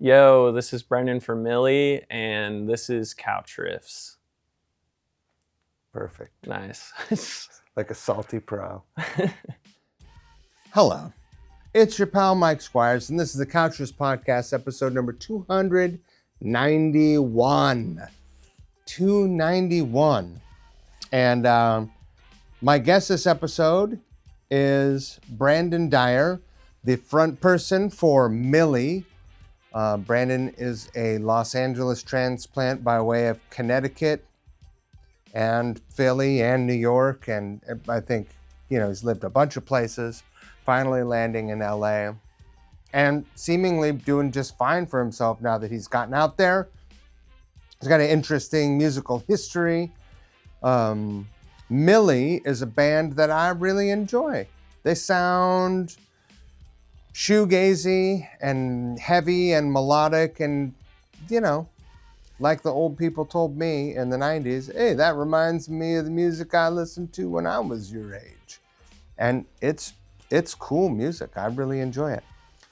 Yo, this is Brendon from Millie, and this is Couch Riffs. Perfect. Nice. Like a salty pro. Hello. It's your pal Mike Squires, and this is the Couch Riffs Podcast, episode number 291. 291. And my guest this episode is Brendon Dyer, the front person for Millie. Brendon is a Los Angeles transplant by way of Connecticut and Philly and New York. And I think, he's lived a bunch of places, finally landing in LA and seemingly doing just fine for himself now that he's gotten out there. He's got an interesting musical history. Millie is a band that I really enjoy. They sound shoegazy and heavy and melodic and, like the old people told me in the 90s, hey, that reminds me of the music I listened to when I was your age. And it's cool music. I really enjoy it.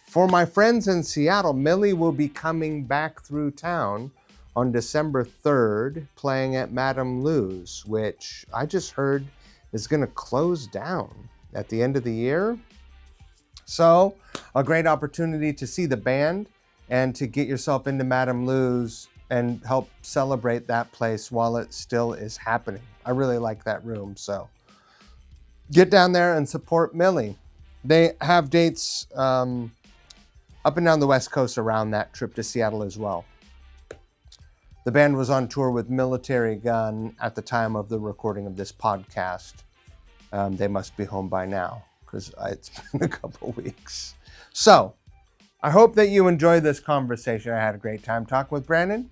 For my friends in Seattle, Millie will be coming back through town on December 3rd, playing at Madame Lou's, which I just heard is going to close down at the end of the year. So, a great opportunity to see the band and to get yourself into Madame Lou's and help celebrate that place while it still is happening. I really like that room, so get down there and support Millie. They have dates up and down the West Coast around that trip to Seattle as well. The band was on tour with Militarie Gun at the time of the recording of this podcast. They must be home by now because it's been a couple weeks. So, I hope that you enjoyed this conversation. I had a great time talking with Brendon.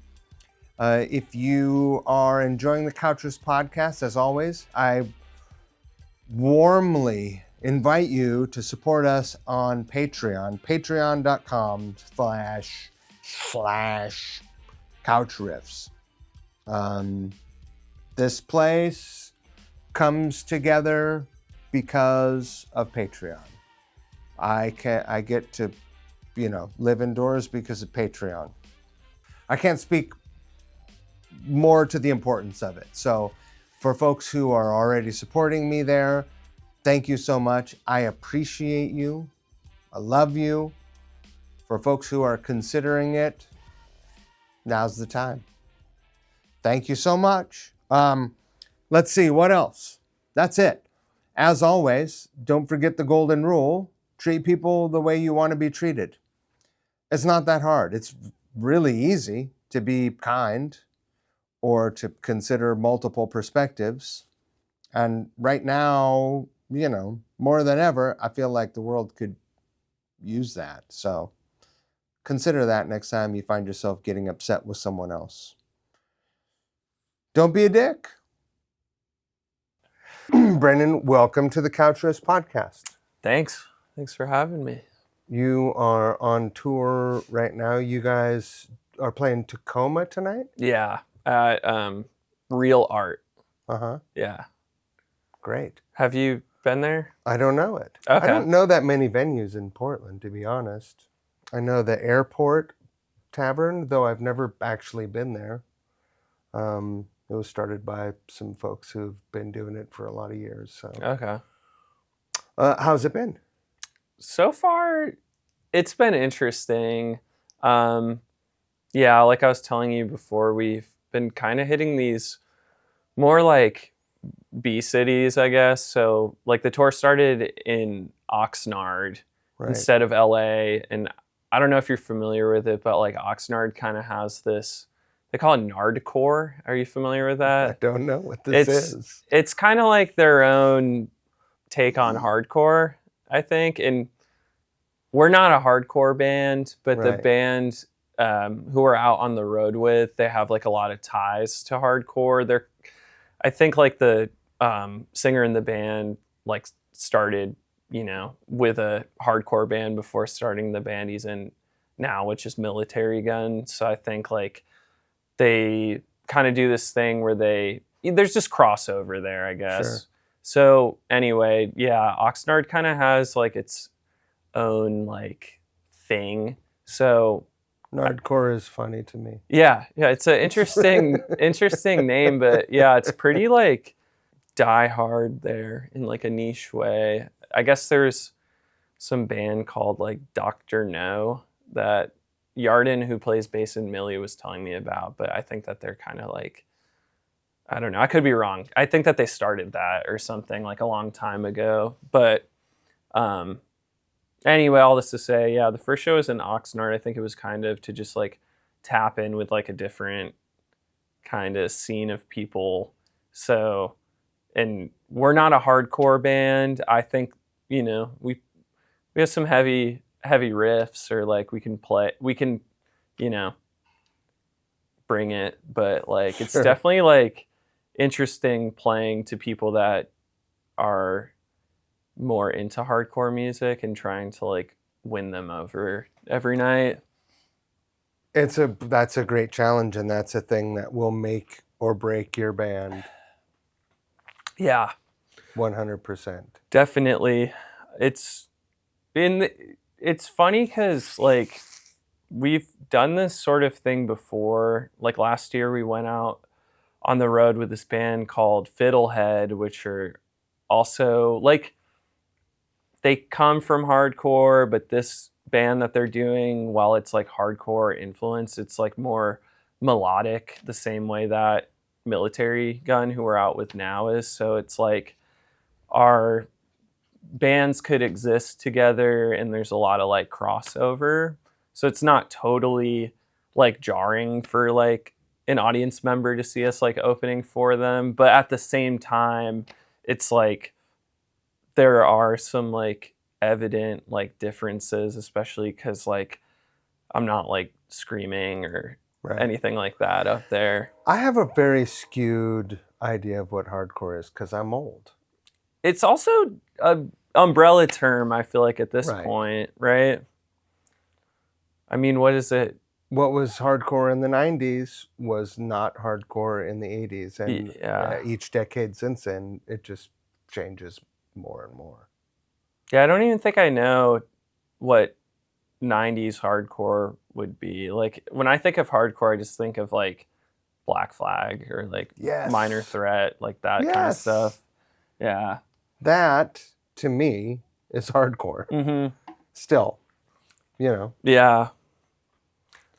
If you are enjoying the Couch Riffs podcast, as always, I warmly invite you to support us on Patreon, patreon.com/Couch Riffs. This place comes together because of Patreon. I get to, live indoors because of Patreon. I can't speak more to the importance of it. So for folks who are already supporting me there, thank you so much. I appreciate you. I love you. For folks who are considering it, now's the time. Thank you so much. Let's see, what else? That's it. As always, don't forget the golden rule. Treat people the way you want to be treated. It's not that hard. It's really easy to be kind or to consider multiple perspectives. And right now, more than ever, I feel like the world could use that. So consider that next time you find yourself getting upset with someone else. Don't be a dick. Brendon, welcome to the Couch Riffs podcast. Thanks for having me. You are on tour right now. You guys are playing Tacoma tonight? Yeah, at Real Art. Uh-huh. Yeah. Great. Have you been there? I don't know it. Okay. I don't know that many venues in Portland, to be honest. I know the Airport Tavern, though I've never actually been there. It was started by some folks who've been doing it for a lot of years. So. Okay. How's it been? So far, it's been interesting. Yeah, like I was telling you before, we've been kind of hitting these more like B cities, I guess. So like the tour started in Oxnard instead of LA. And I don't know if you're familiar with it, but like Oxnard kind of has this, they call it Nardcore. Are you familiar with that? I don't know what this is. It's kind of like their own take on hardcore, I think. And we're not a hardcore band, but the band who we're out on the road with, they have like a lot of ties to hardcore. I think like the singer in the band like started, with a hardcore band before starting the band he's in now, which is Militarie Gun. So I think like they kind of do this thing where there's just crossover there, I guess. Sure. So anyway, yeah, Oxnard kind of has like its own like thing. So Nardcore is funny to me. Yeah, it's an interesting name, but yeah, it's pretty like die hard there in like a niche way. I guess there's some band called like Dr. No that Yarden, who plays bass in Millie, was telling me about, but I think that they're kind of like, I don't know, I could be wrong. I think that they started that or something like a long time ago. But anyway, all this to say, yeah, the first show was in Oxnard. I think it was kind of to just like tap in with like a different kind of scene of people. So, and we're not a hardcore band. I think, you know, we have some heavy riffs, or like we can, you know, bring it, but like it's definitely like interesting playing to people that are more into hardcore music and trying to like win them over every night. That's a great challenge, and that's a thing that will make or break your band. Yeah, 100%. definitely. It's funny because like we've done this sort of thing before. Like last year we went out on the road with this band called Fiddlehead, which are also like, they come from hardcore, but this band that they're doing, while it's like hardcore influence, it's like more melodic, the same way that Militarie Gun, who we're out with now, is. So it's like our bands could exist together and there's a lot of like crossover. So it's not totally like jarring for like an audience member to see us like opening for them. But at the same time, it's like there are some like evident like differences, especially because like I'm not like screaming or anything like that up there. I have a very skewed idea of what hardcore is because I'm old. It's also a umbrella term, I feel like, at this point, right? I mean, what is it? What was hardcore in the 90s was not hardcore in the 80s. And each decade since then, it just changes more and more. Yeah, I don't even think I know what 90s hardcore would be. Like, when I think of hardcore, I just think of like Black Flag or like Minor Threat, like that kind of stuff. Yeah. That, to me, is hardcore. Mm-hmm. Still, you know. Yeah.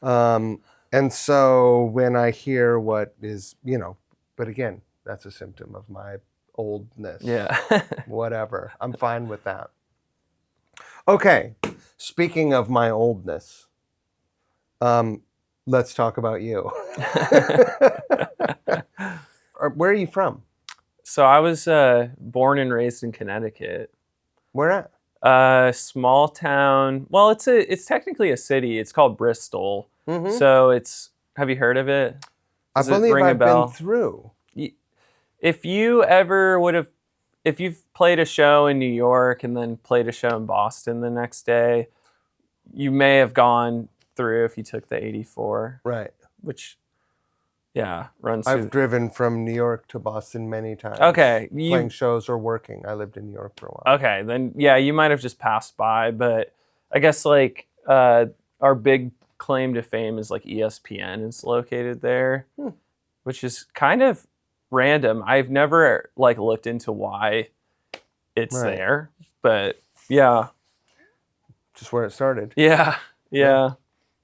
And so when I hear what is, you know, but again, that's a symptom of my oldness. Yeah. Whatever. I'm fine with that. Okay. Speaking of my oldness, let's talk about you. Where are you from? So I was born and raised in Connecticut. Where at? Small town. Well, it's technically a city. It's called Bristol. Mm-hmm. So have you heard of it? Does I believe I've been through. If you've played a show in New York and then played a show in Boston the next day, you may have gone through if you took the 84. Right. Which, yeah, runs through. I've driven from New York to Boston many times. Okay. Playing shows or working. I lived in New York for a while. Okay, then yeah, you might have just passed by, but I guess like our big claim to fame is like ESPN is located there, which is kind of random. I've never like looked into why it's there, but yeah. Just where it started. Yeah.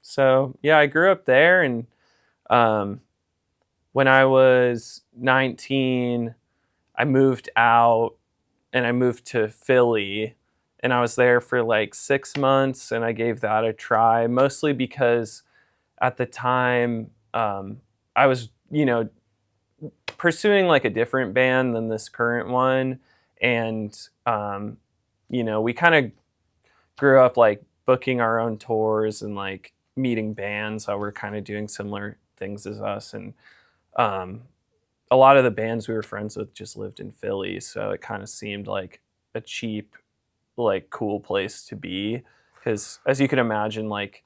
So yeah, I grew up there, and when I was 19, I moved out and I moved to Philly, and I was there for like 6 months, and I gave that a try, mostly because at the time I was, you know, pursuing like a different band than this current one. And, you know, we kind of grew up like booking our own tours and like meeting bands that were kind of doing similar things as us. And a lot of the bands we were friends with just lived in Philly. So it kind of seemed like a cheap, like cool place to be. Because as you can imagine, like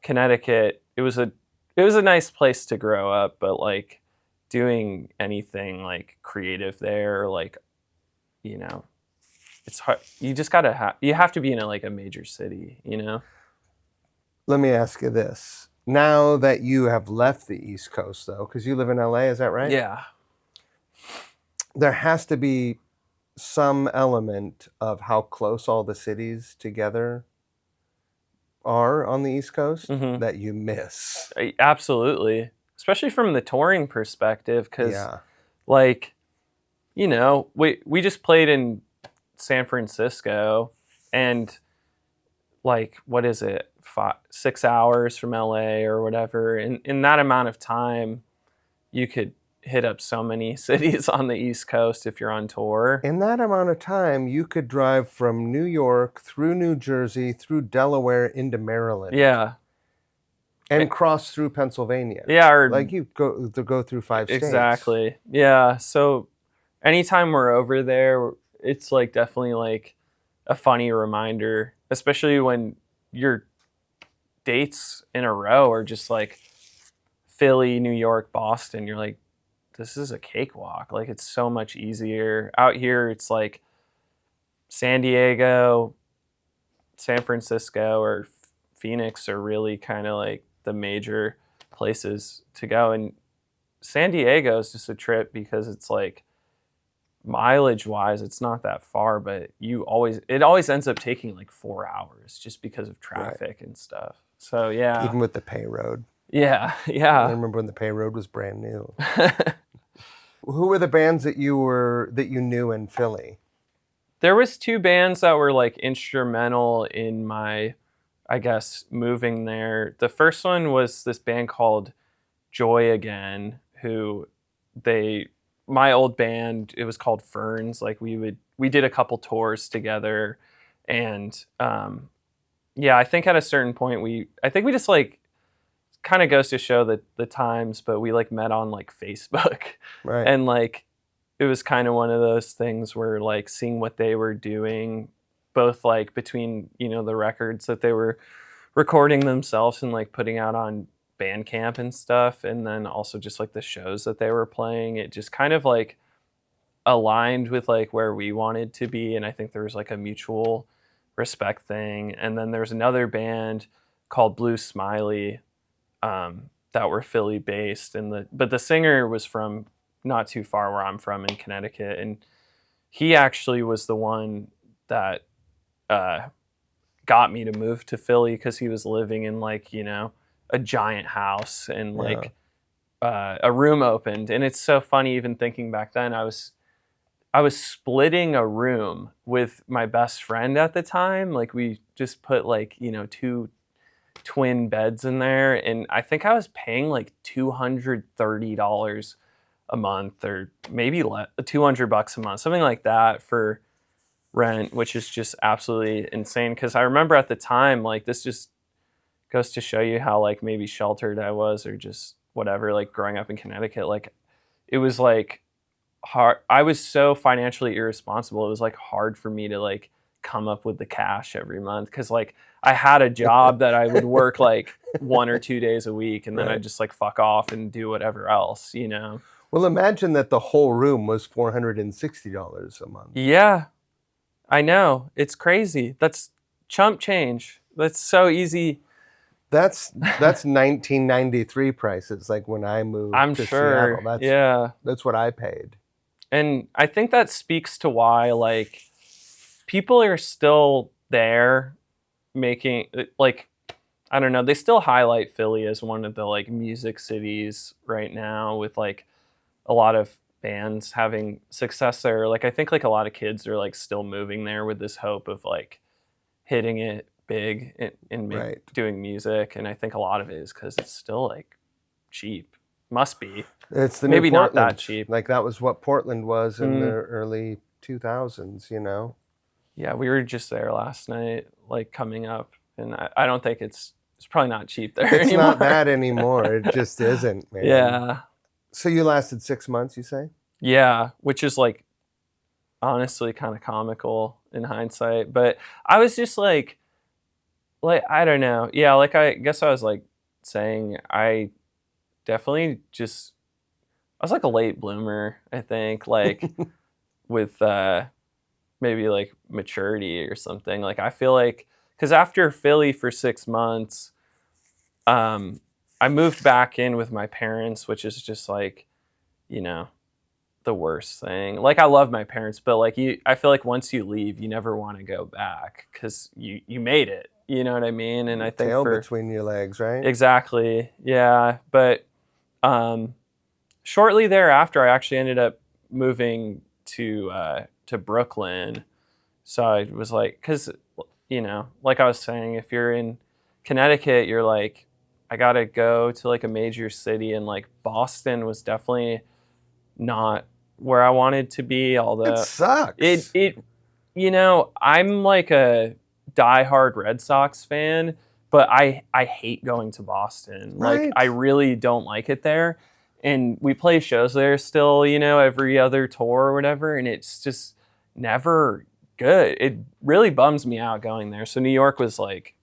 Connecticut, it was a nice place to grow up, but like doing anything like creative there, like, you know, it's hard. You just gotta you have to be in like a major city, you know? Let me ask you this. Now that you have left the East Coast, though, because you live in LA, is that right? Yeah. There has to be some element of how close all the cities together are on the East Coast that you miss. Absolutely. Especially from the touring perspective, because, Yeah. like, you know, we just played in San Francisco, and like, what is it, 6 hours from LA or whatever. In that amount of time, you could hit up so many cities on the East Coast if you're on tour. In that amount of time, you could drive from New York through New Jersey, through Delaware into Maryland. Yeah. And cross through Pennsylvania. Yeah. Or, like you go through 5 states. Exactly. Yeah. So anytime we're over there, it's like definitely like a funny reminder, especially when your dates in a row are just like Philly, New York, Boston. You're like, this is a cakewalk. Like, it's so much easier. Out here, it's like San Diego, San Francisco, or Phoenix are really kind of like the major places to go. And San Diego is just a trip because it's like, mileage wise, it's not that far, but it always ends up taking like 4 hours just because of traffic and stuff. So yeah. Even with the pay road. Yeah. I Yeah. remember when the pay road was brand new. Who were the bands that you knew in Philly? There was 2 bands that were like instrumental in my, I guess, moving there. The first one was this band called Joy Again, who my old band, it was called Furnsss. Like, we did a couple tours together, and yeah, I think at a certain point I think we just like, kind of goes to show that the times, but we like met on like Facebook. Right. And like, it was kind of one of those things where like seeing what they were doing, both like between, you know, the records that they were recording themselves and like putting out on Bandcamp and stuff, and then also just like the shows that they were playing, it just kind of like aligned with like where we wanted to be. And I think there was like a mutual respect thing. And then there's another band called Blue Smiley, that were Philly based, but the singer was from not too far where I'm from in Connecticut, and he actually was the one that got me to move to Philly, because he was living in like, you know, a giant house, and like a room opened. And it's so funny, even thinking back then, I was splitting a room with my best friend at the time. Like, we just put like, you know, 2 twin beds in there, and I think I was paying like $230 a month, or maybe $200 a month, something like that, for rent, which is just absolutely insane. Because I remember at the time, like, this just goes to show you how like maybe sheltered I was, or just whatever, like growing up in Connecticut. Like, it was like hard. I was so financially irresponsible. It was like hard for me to like come up with the cash every month, because like I had a job that I would work like 1 or 2 days a week, and then I'd just like fuck off and do whatever else, you know. Well, imagine that the whole room was $460 a month. Yeah, I know, it's crazy. That's chump change. That's so easy. That's 1993 prices, like when I moved to Seattle. That's what I paid. And I think that speaks to why like people are still there making, like, I don't know, they still highlight Philly as one of the like music cities right now, with like a lot of bands having success there. Like, I think like a lot of kids are like still moving there with this hope of like hitting it big in doing music. And I think a lot of it is because it's still like cheap. Must be. It's the maybe new not that cheap. Like, that was what Portland was in the early 2000s, you know? Yeah, we were just there last night, like coming up, and I don't think it's probably not cheap there anymore. It's not that anymore. It just isn't, man. Yeah. So you lasted 6 months, you say? Yeah, which is like honestly kind of comical in hindsight. But I was just like I don't know. Yeah, like I guess I was like saying, I definitely just, I was like a late bloomer, I think, like with maybe like maturity or something. Like, I feel like, because after Philly for 6 months, I moved back in with my parents, which is just like, you know, the worst thing. Like, I love my parents, but like I feel like once you leave, you never want to go back because you made it. You know what I mean? And I think tail between your legs, right? Exactly. Yeah. But shortly thereafter, I actually ended up moving to Brooklyn. So I was like, because, you know, like I was saying, if you're in Connecticut, you're like, I gotta go to like a major city, and like Boston was definitely not where I wanted to be. Although it sucks. It you know, I'm like a diehard Red Sox fan, but I hate going to Boston. Right. Like, I really don't like it there. And we play shows there still, you know, every other tour or whatever, and it's just never good. It really bums me out going there. So New York was like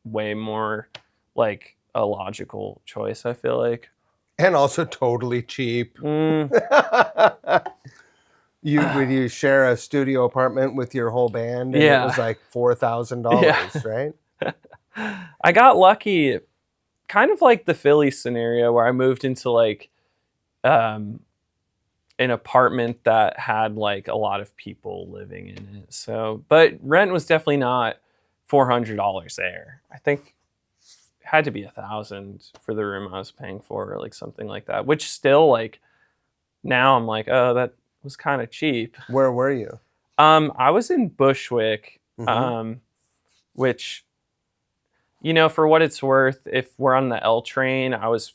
way more like a logical choice, I feel like. And also totally cheap. Would you share a studio apartment with your whole band? And Yeah. It was like $4,000, right? I got lucky, kind of like the Philly scenario, where I moved into like an apartment that had like a lot of people living in it. So, but rent was definitely not $400 there. I think it had to be $1,000 for the room I was paying for, or like something like that. Which still, like, now I'm like, oh, that was kind of cheap. Where were you? I was in Bushwick, which, you know, for what it's worth, if we're on the L train, I was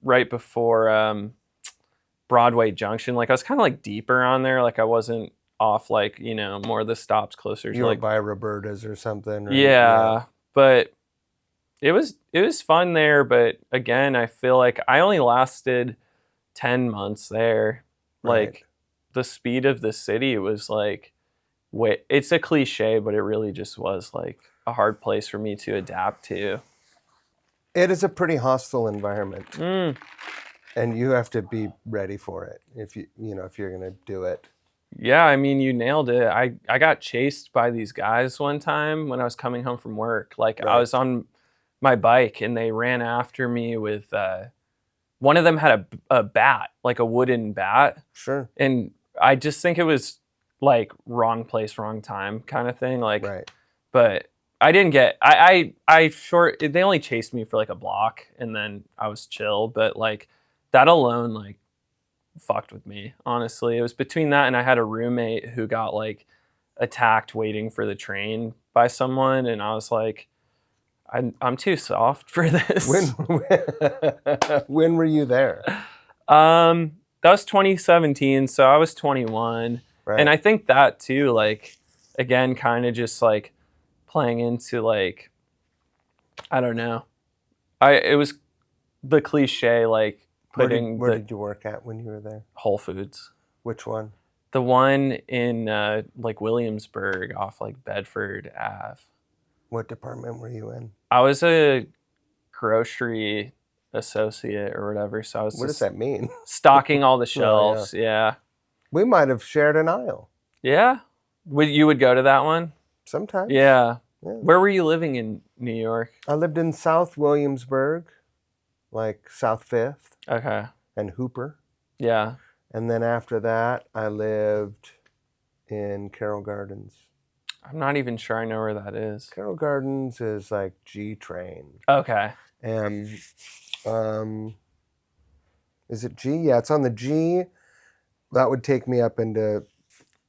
right before Broadway Junction. Like, I was kind of like deeper on there. Like, I wasn't off, like, you know, more of the stops closer You to were like by Roberta's or something. Right? Yeah, but it was fun there. But again, I feel like I only lasted 10 months there. Like, Right. the speed of the city was like, wait, it's a cliche, but it really just was like a hard place for me to adapt to. It is a pretty hostile environment. And you have to be ready for it if if you're going to do it. Yeah, I mean, you nailed it. I got chased by these guys one time when I was coming home from work. Like, I was on my bike and they ran after me with one of them had a bat, like a wooden bat. Sure. And I just think it was like wrong place, wrong time kind of thing. Like, but I didn't get, they only chased me for like a block and then I was chill. But like, that alone, like, fucked with me, honestly. It was between that and I had a roommate who got like attacked waiting for the train by someone. And I was like, I'm too soft for this. When were you there? That was 2017, so I was 21. Right. And I think that too, like, again, kind of just like playing into like, I don't know. It was the cliche, like putting. Where did you work at when you were there? Whole Foods. Which one? The one in like Williamsburg off like Bedford Ave. What department were you in? I was a grocery associate or whatever. So I was. What does that mean? Stocking all the shelves. Yeah. We might have shared an aisle. Yeah. You would go to that one? Sometimes. Yeah. Where were you living in New York? I lived in South Williamsburg, like South Fifth. Okay. And Hooper. Yeah. And then after that, I lived in Carroll Gardens. I'm not even sure I know where that is. Carroll Gardens is like G train. Okay. And is it G? Yeah, it's on the G. That would take me up into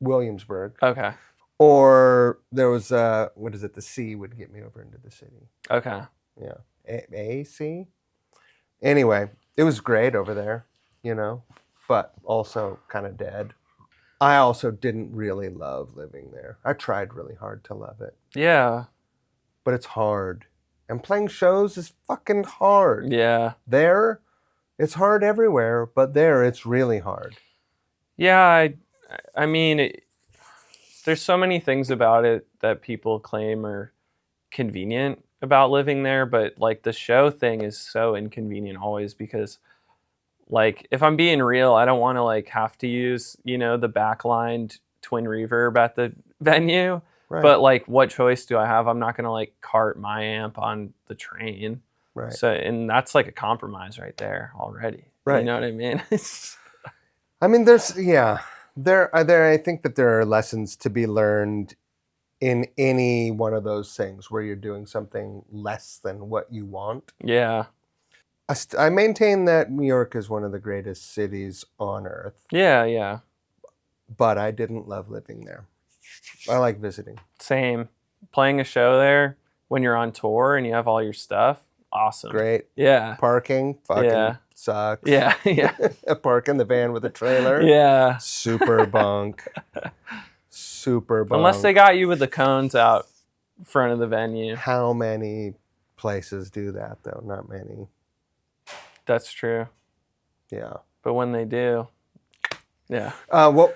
Williamsburg. Okay. Or there was what is it? The C would get me over into the city. Okay. Yeah. A C. Anyway, it was great over there, but also kind of dead. I also didn't really love living there. I tried really hard to love it. Yeah. But it's hard. And playing shows is fucking hard. Yeah. There, it's hard everywhere, but there it's really hard. Yeah, I mean, there's so many things about it that people claim are convenient about living there, but like the show thing is so inconvenient always because, like, if I'm being real, I don't want to like have to use, the backlined twin reverb at the venue. Right. But like, what choice do I have? I'm not going to like cart my amp on the train. Right. So, and that's like a compromise right there already. Right. You know what I mean? I mean, I think that there are lessons to be learned in any one of those things where you're doing something less than what you want. Yeah. I maintain that New York is one of the greatest cities on earth. Yeah, yeah. But I didn't love living there. I like visiting. Same. Playing a show there when you're on tour and you have all your stuff, awesome. Great. Yeah. Parking fucking sucks. Yeah, yeah. Parking the van with a trailer. Yeah. Super bunk. Super bunk. Unless they got you with the cones out front of the venue. How many places do that, though? Not many. That's true. Yeah. But when they do, yeah.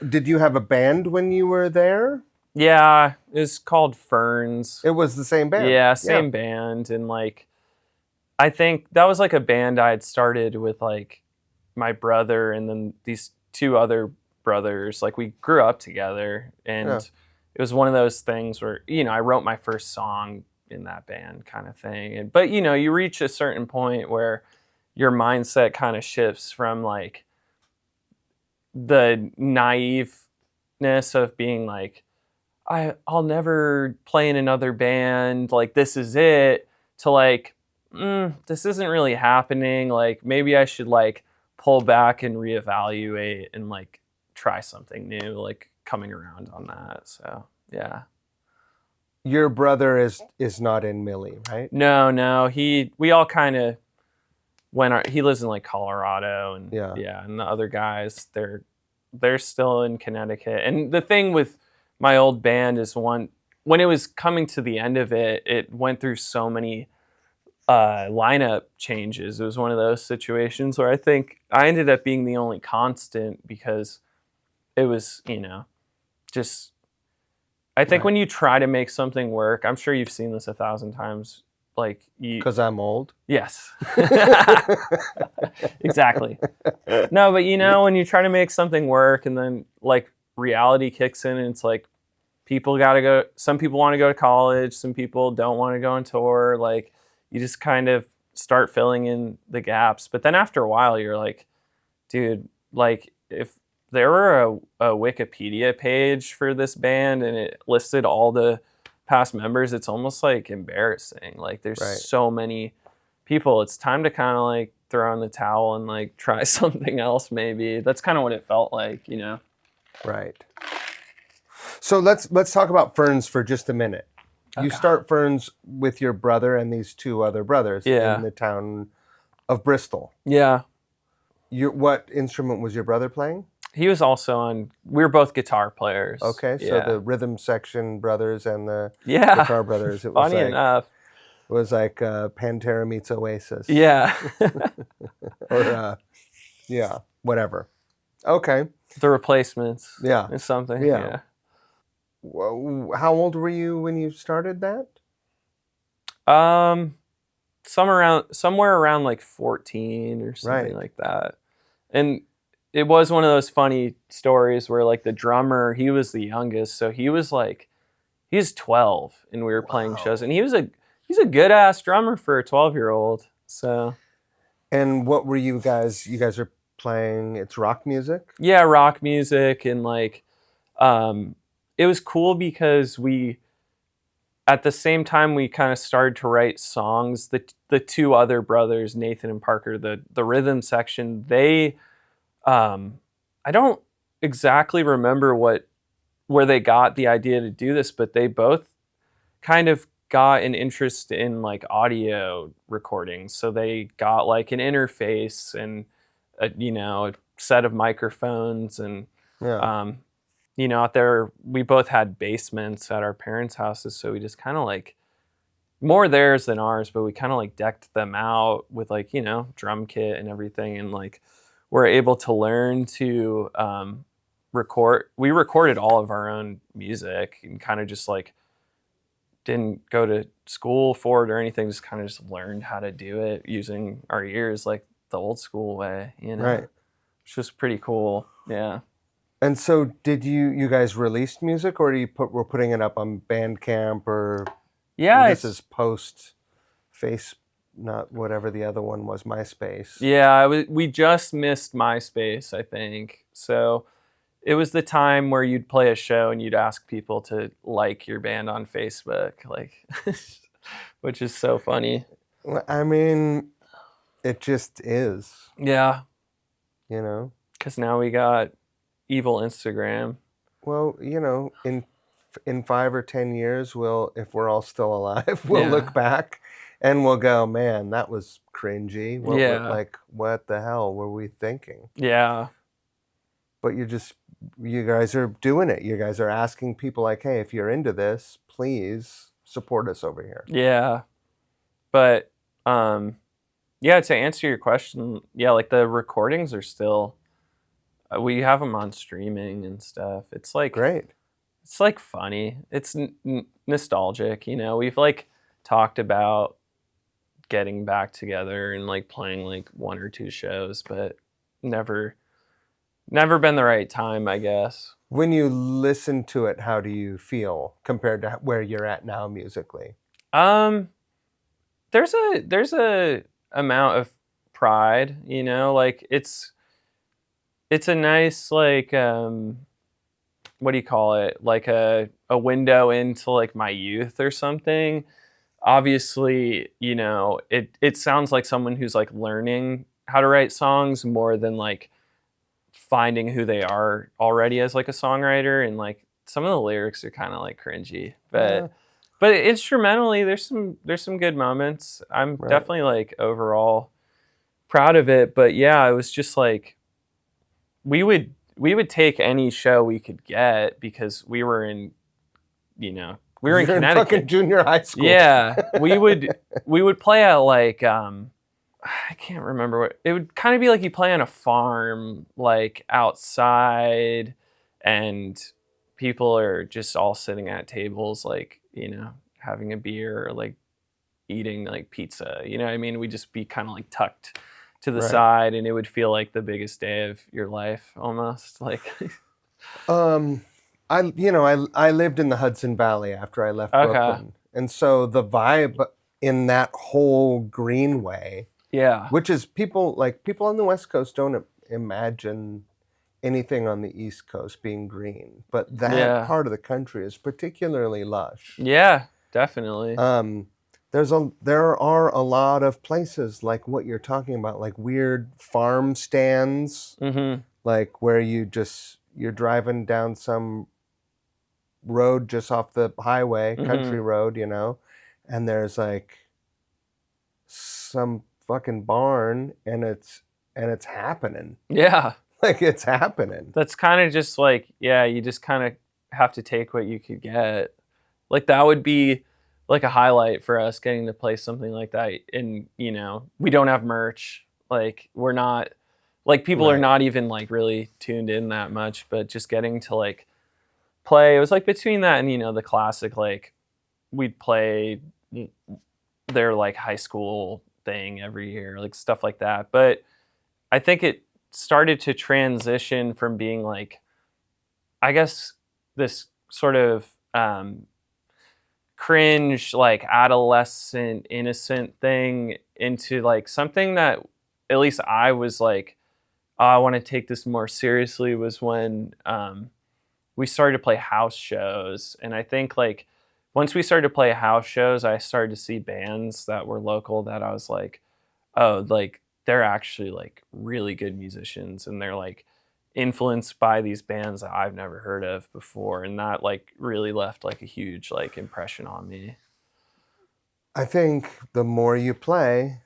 Did you have a band when you were there? Yeah, it was called Furnsss. It was the same band. Yeah, same band. And like, I think that was like a band I had started with like my brother and then these two other brothers. Like we grew up together, and it was one of those things where, you know, I wrote my first song in that band kind of thing. But, you know, you reach a certain point where your mindset kind of shifts from like the naiveness of being like, I'll never play in another band, like this is it, to like, this isn't really happening. Like maybe I should like pull back and reevaluate and like try something new, like coming around on that. So yeah. Your brother is not in Millie, right? No. We all kind of he lives in like Colorado, and and the other guys, they're still in Connecticut. And the thing with my old band is when it was coming to the end of it, it went through so many lineup changes. It was one of those situations where I think I ended up being the only constant because it was, you know, just, I think when you try to make something work, I'm sure you've seen this 1,000 times. Like because I'm old. Yes. Exactly. No, but you know, when you try to make something work and then like reality kicks in and it's like some people want to go to college, some people don't want to go on tour. Like you just kind of start filling in the gaps. But then after a while you're like, dude, like if there were a Wikipedia page for this band and it listed all the past members, it's almost like embarrassing. Like there's so many people, it's time to kind of like throw in the towel and like try something else. Maybe that's kind of what it felt like, you know? Right. So let's talk about Furnsss for just a minute. You start Furnsss with your brother and these two other brothers in the town of Bristol. Yeah. What instrument was your brother playing? He was also we were both guitar players. Okay, so the rhythm section brothers and the guitar brothers. It was funny enough. It was like Pantera meets Oasis. Yeah. Or, whatever. Okay. The Replacements. Yeah. Or something. Yeah. How old were you when you started that? Somewhere around like 14 or something like that. And it was one of those funny stories where like the drummer, he was the youngest, so he's 12 and we were playing shows, and he's a good ass drummer for a 12-year-old. So. And what were you guys are playing? It's rock music? Yeah, rock music, and like it was cool because at the same time we kind of started to write songs. The two other brothers, Nathan and Parker, the rhythm section, they I don't exactly remember where they got the idea to do this, but they both kind of got an interest in like audio recording. So they got like an interface and a set of microphones, and out there we both had basements at our parents' houses, so we just kind of like, more theirs than ours, but we kind of like decked them out with like, drum kit and everything, and like we're able to learn to record. We recorded all of our own music and kind of just like didn't go to school for it or anything, just kind of just learned how to do it using our ears, like the old school way, Right. Which was pretty cool. Yeah. And so did you guys release music, or were putting it up on Bandcamp, or? Yeah. This is post Facebook not whatever the other one was, MySpace. Yeah, we just missed MySpace, I think. So it was the time where you'd play a show and you'd ask people to like your band on Facebook, like, which is so funny. I mean, it just is. Yeah. You know? Because now we got evil Instagram. Well, you know, in 5 or 10 years, if we're all still alive, we'll look back and we'll go, man, that was cringy. What the hell were we thinking? Yeah. But you guys are doing it. You guys are asking people like, hey, if you're into this, please support us over here. Yeah. But, yeah, to answer your question, yeah, like the recordings are still, we have them on streaming and stuff. It's like, great. It's like funny. It's nostalgic, you know. We've like talked about getting back together and like playing like 1 or 2 shows, but never been the right time, I guess. When you listen to it, how do you feel compared to where you're at now musically? There's a amount of pride, you know, like it's a nice like what do you call it? Like a window into like my youth or something. Obviously, you know, it sounds like someone who's like learning how to write songs more than like finding who they are already as like a songwriter, and like some of the lyrics are kind of like cringy, but instrumentally there's some good moments. I'm definitely like overall proud of it, but yeah, it was just like we would take any show we could get because we were in, you know, we were in Connecticut. Fucking junior high school. Yeah, we would play at like I can't remember what it would kind of be like. You play on a farm, like outside, and people are just all sitting at tables, like, you know, having a beer or like eating like pizza. You know what I mean? We'd just be kind of like tucked to the side, and it would feel like the biggest day of your life almost. Like, I lived in the Hudson Valley after I left Brooklyn, and so the vibe in that whole greenway, which is people on the West Coast don't imagine anything on the East Coast being green, but that part of the country is particularly lush. Yeah, definitely. There are a lot of places like what you're talking about, like weird farm stands, like where you're driving down some road just off the highway, country road, you know, and there's like some fucking barn and it's happening. Yeah. Like it's happening. That's kind of just like, yeah, you just kind of have to take what you could get. Like that would be like a highlight for us, getting to play something like that. And, you know, we don't have merch. Like we're not, like people are not even like really tuned in that much, but just getting to like play, it was like between that and, you know, the classic, like we'd play their like high school thing every year, like stuff like that. But I think it started to transition from being like, I guess, this sort of cringe, like adolescent, innocent thing into like something that at least I was like, oh, I want to take this more seriously, was when we started to play house shows. And I think like once we started to play house shows, I started to see bands that were local that I was like, oh, like they're actually like really good musicians, and they're like influenced by these bands that I've never heard of before. And that like really left like a huge like impression on me. I think the more you play,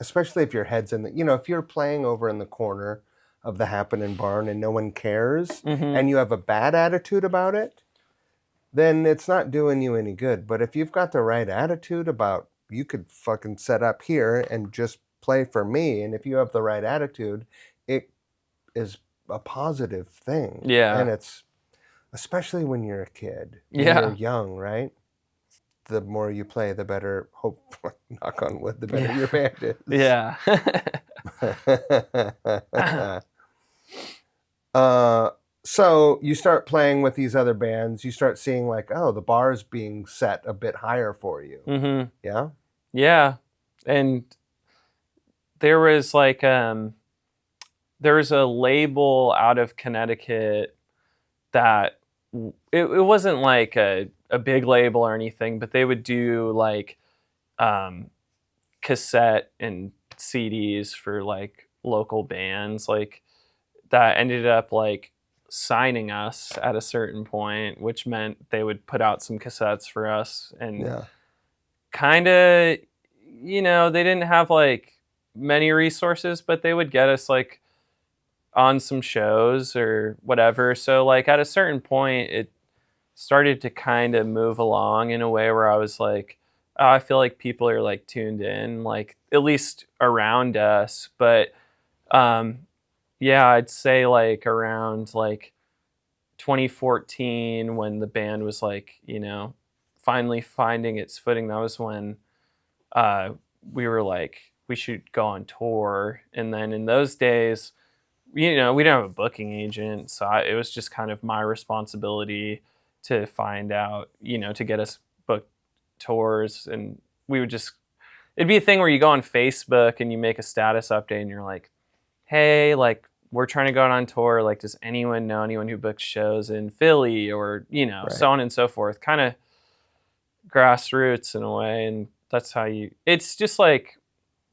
especially if your head's in the, you know, if you're playing over in the corner of the happening barn and no one cares, and you have a bad attitude about it, then it's not doing you any good. But if you've got the right attitude about, you could fucking set up here and just play for me, and if you have the right attitude, it is a positive thing. Yeah. And it's, especially when you're a kid, when you're young, right? The more you play, the better, hope, knock on wood, the better your band is. Yeah. So you start playing with these other bands, you start seeing like, oh, the bar's being set a bit higher for you. Yeah? Yeah. And there was like there was a label out of Connecticut that it wasn't like a big label or anything, but they would do like cassette and CDs for like local bands, like that ended up like signing us at a certain point, which meant they would put out some cassettes for us. And kind of, they didn't have like many resources, but they would get us like on some shows or whatever. So like at a certain point it started to kind of move along in a way where I was like, oh, I feel like people are like tuned in, like at least around us. But yeah, I'd say like around like 2014 when the band was like, finally finding its footing, that was when we were like, we should go on tour. And then in those days, we didn't have a booking agent, so it was just kind of my responsibility to find out, to get us booked tours. And we would just, it'd be a thing where you go on Facebook and you make a status update and you're like, hey, like, we're trying to go out on tour. Like, does anyone know anyone who books shows in Philly or, so on and so forth. Kind of grassroots in a way. And that's how it's just like,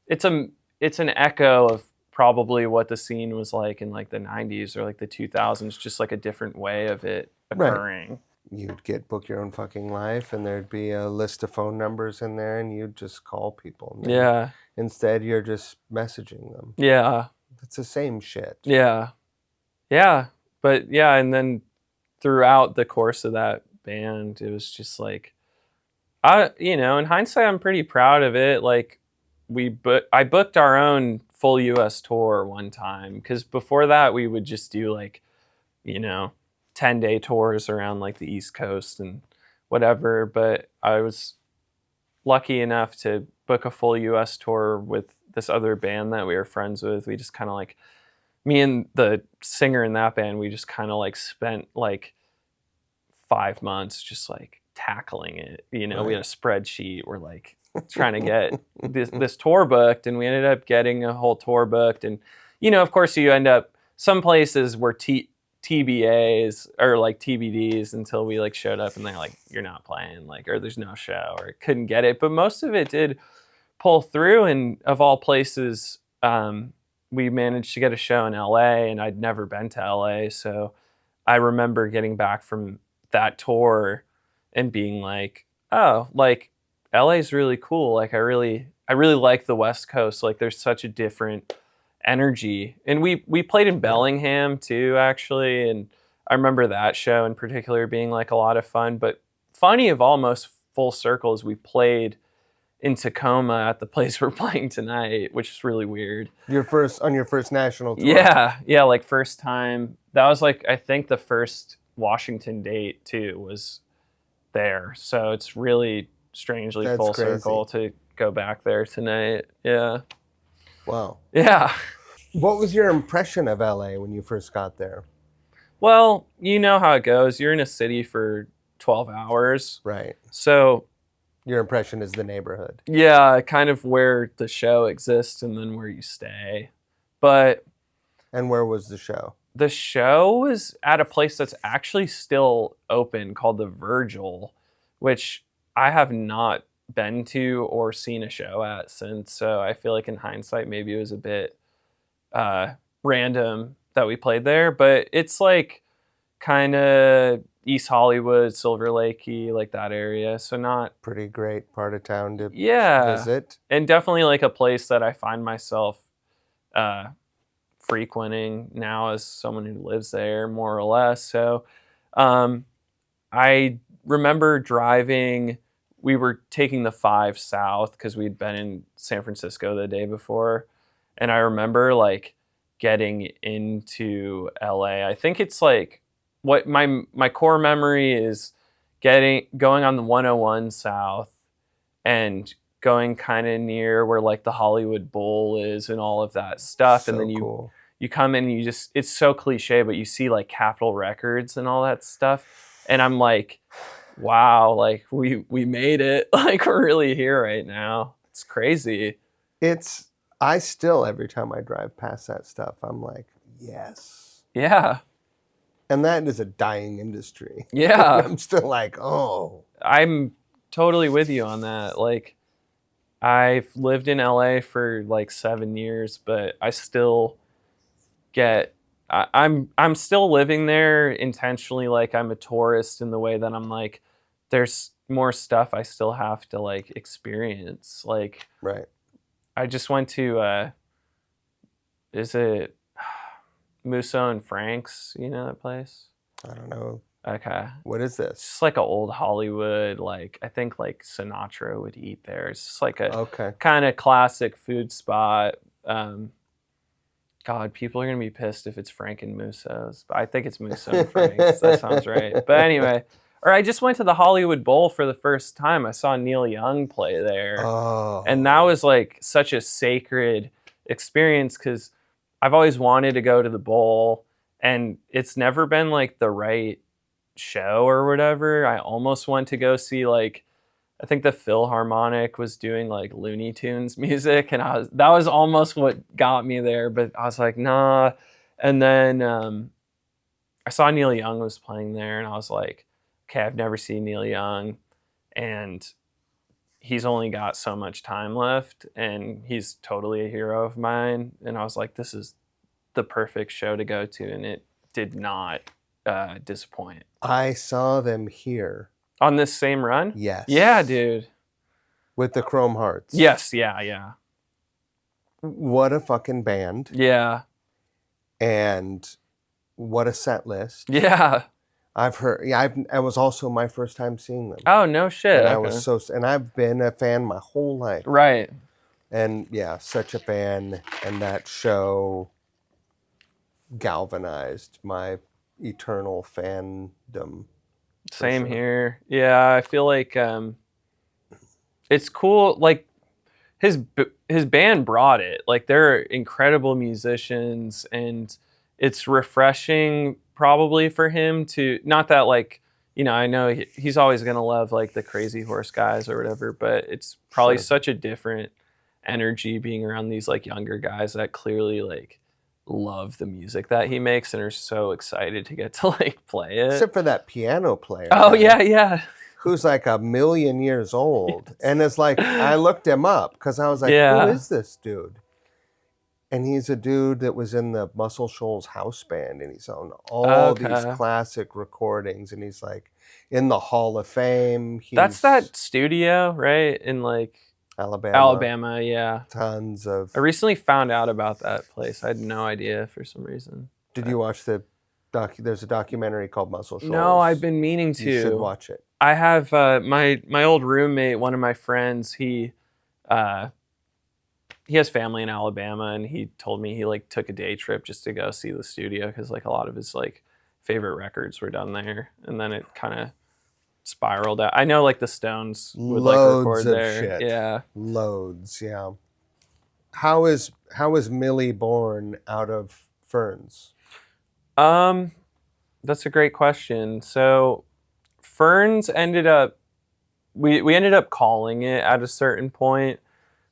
it's an echo of probably what the scene was like in like the 90s or like the 2000s, just like a different way of it occurring. Right. You'd get Book Your Own Fucking Life and there'd be a list of phone numbers in there and you'd just call people. Yeah. Instead, you're just messaging them. Yeah. It's the same shit. Yeah. Yeah. But yeah, and then throughout the course of that band, it was just like, in hindsight, I'm pretty proud of it. Like I booked our own full US tour one time, because before that we would just do like 10-day tours around like the East Coast and whatever. But I was lucky enough to book a full US tour with this other band that we were friends with. We just kind of like, me and the singer in that band, we just kind of like spent like 5 months just like tackling it. We had a spreadsheet. We're like trying to get this tour booked, and we ended up getting a whole tour booked. And of course you end up, some places were TBAs or like TBDs until we like showed up and they're like, you're not playing, like, or there's no show, or couldn't get it. But most of it did pull through, and of all places, we managed to get a show in LA, and I'd never been to LA. So I remember getting back from that tour and being like, oh, like LA's really cool. Like I really like the West Coast. Like there's such a different energy. And we played in Bellingham too, actually. And I remember that show in particular being like a lot of fun. But funny of almost full circle is we played in Tacoma at the place we're playing tonight, which is really weird. On your first national tour. Yeah, like first time. That was like, I think the first Washington date too was there. So it's really strangely full circle to go back there tonight. Yeah. Wow. Yeah. What was your impression of LA when you first got there? Well, you know how it goes. You're in a city for 12 hours. Right. So your impression is the neighborhood. Yeah, kind of where the show exists and then where you stay. And where was the show? The show was at a place that's actually still open called the Virgil, which I have not been to or seen a show at since. So I feel like in hindsight, maybe it was a bit random that we played there. But it's like kind of East Hollywood, Silver Lakey, like that area. So not pretty great part of town to visit. And definitely like a place that I find myself frequenting now as someone who lives there more or less. So I remember driving, we were taking the 5 south because we'd been in San Francisco the day before. And I remember like getting into LA. I think it's like, what my core memory is going on the 101 south and going kind of near where like the Hollywood Bowl is and all of that stuff. So and then cool. You come in and you just, it's so cliche, but you see like Capitol Records and all that stuff. And I'm like, wow, like we made it. Like we're really here right now. It's crazy. I still, every time I drive past that stuff, I'm like, yes. Yeah. And that is a dying industry. Yeah. I'm still like, oh. I'm totally with you on that. Like, I've lived in LA for like 7 years, but I still get I'm still living there intentionally, like I'm a tourist in the way that I'm like there's more stuff I still have to like experience. Like Right. I just went to is it Musso and Frank's, you know that place? I don't know. Okay. What is It's this? just like an old Hollywood, like I think like Sinatra would eat there. It's just like a kind of classic food spot. God, people are gonna be pissed if it's Frank and Musso's, but I think it's Musso and Frank's. That sounds right. But anyway, or I just went to the Hollywood Bowl for the first time. I saw Neil Young play there, and that was like such a sacred experience because I've always wanted to go to the Bowl, and it's never been like the right show or whatever. I almost went to go see like I think the Philharmonic was doing like Looney Tunes music, and that was almost what got me there. But I was like, nah. And then I saw Neil Young was playing there, and I was like, okay, I've never seen Neil Young, and he's only got so much time left, and he's totally a hero of mine. And I was like, this is the perfect show to go to, and it did not disappoint. I saw them here. On this same run? Yes. Yeah, dude. With the Chrome Hearts. Yes, yeah. What a fucking band. Yeah. And what a set list. Yeah. I've heard. Yeah, it was also my first time seeing them. Oh, no shit. And and I've been a fan my whole life. Right. And yeah, such a fan. And that show galvanized my eternal fandom. Same here. Yeah, I feel like it's cool. Like his band brought it. Like they're incredible musicians, and it's refreshing probably for him to not that like I know he's always gonna love like the Crazy Horse guys or whatever, but it's probably such a different energy being around these like younger guys that clearly like love the music that he makes and are so excited to get to like play it. Except for that piano player. Oh yeah. Who's like 1,000,000 years old. Yes. And it's like, I looked him up because I was like, who is this dude? And he's a dude that was in the Muscle Shoals house band, and he's on all these classic recordings, and he's like in the Hall of Fame. That's that studio, right? In like Alabama, yeah. Tons of. I recently found out about that place. I had no idea for some reason. Did you watch there's a documentary called Muscle Shoals? No, I've been meaning to. You should watch it. I have my old roommate, one of my friends, he has family in Alabama, and he told me he like took a day trip just to go see the studio because like a lot of his like favorite records were done there, and then it kind of spiraled out. I know like the Stones would like record there. Shit. Yeah. Loads, yeah. How is Millie born out of Furnsss? That's a great question. So Furnsss ended up we ended up calling it at a certain point.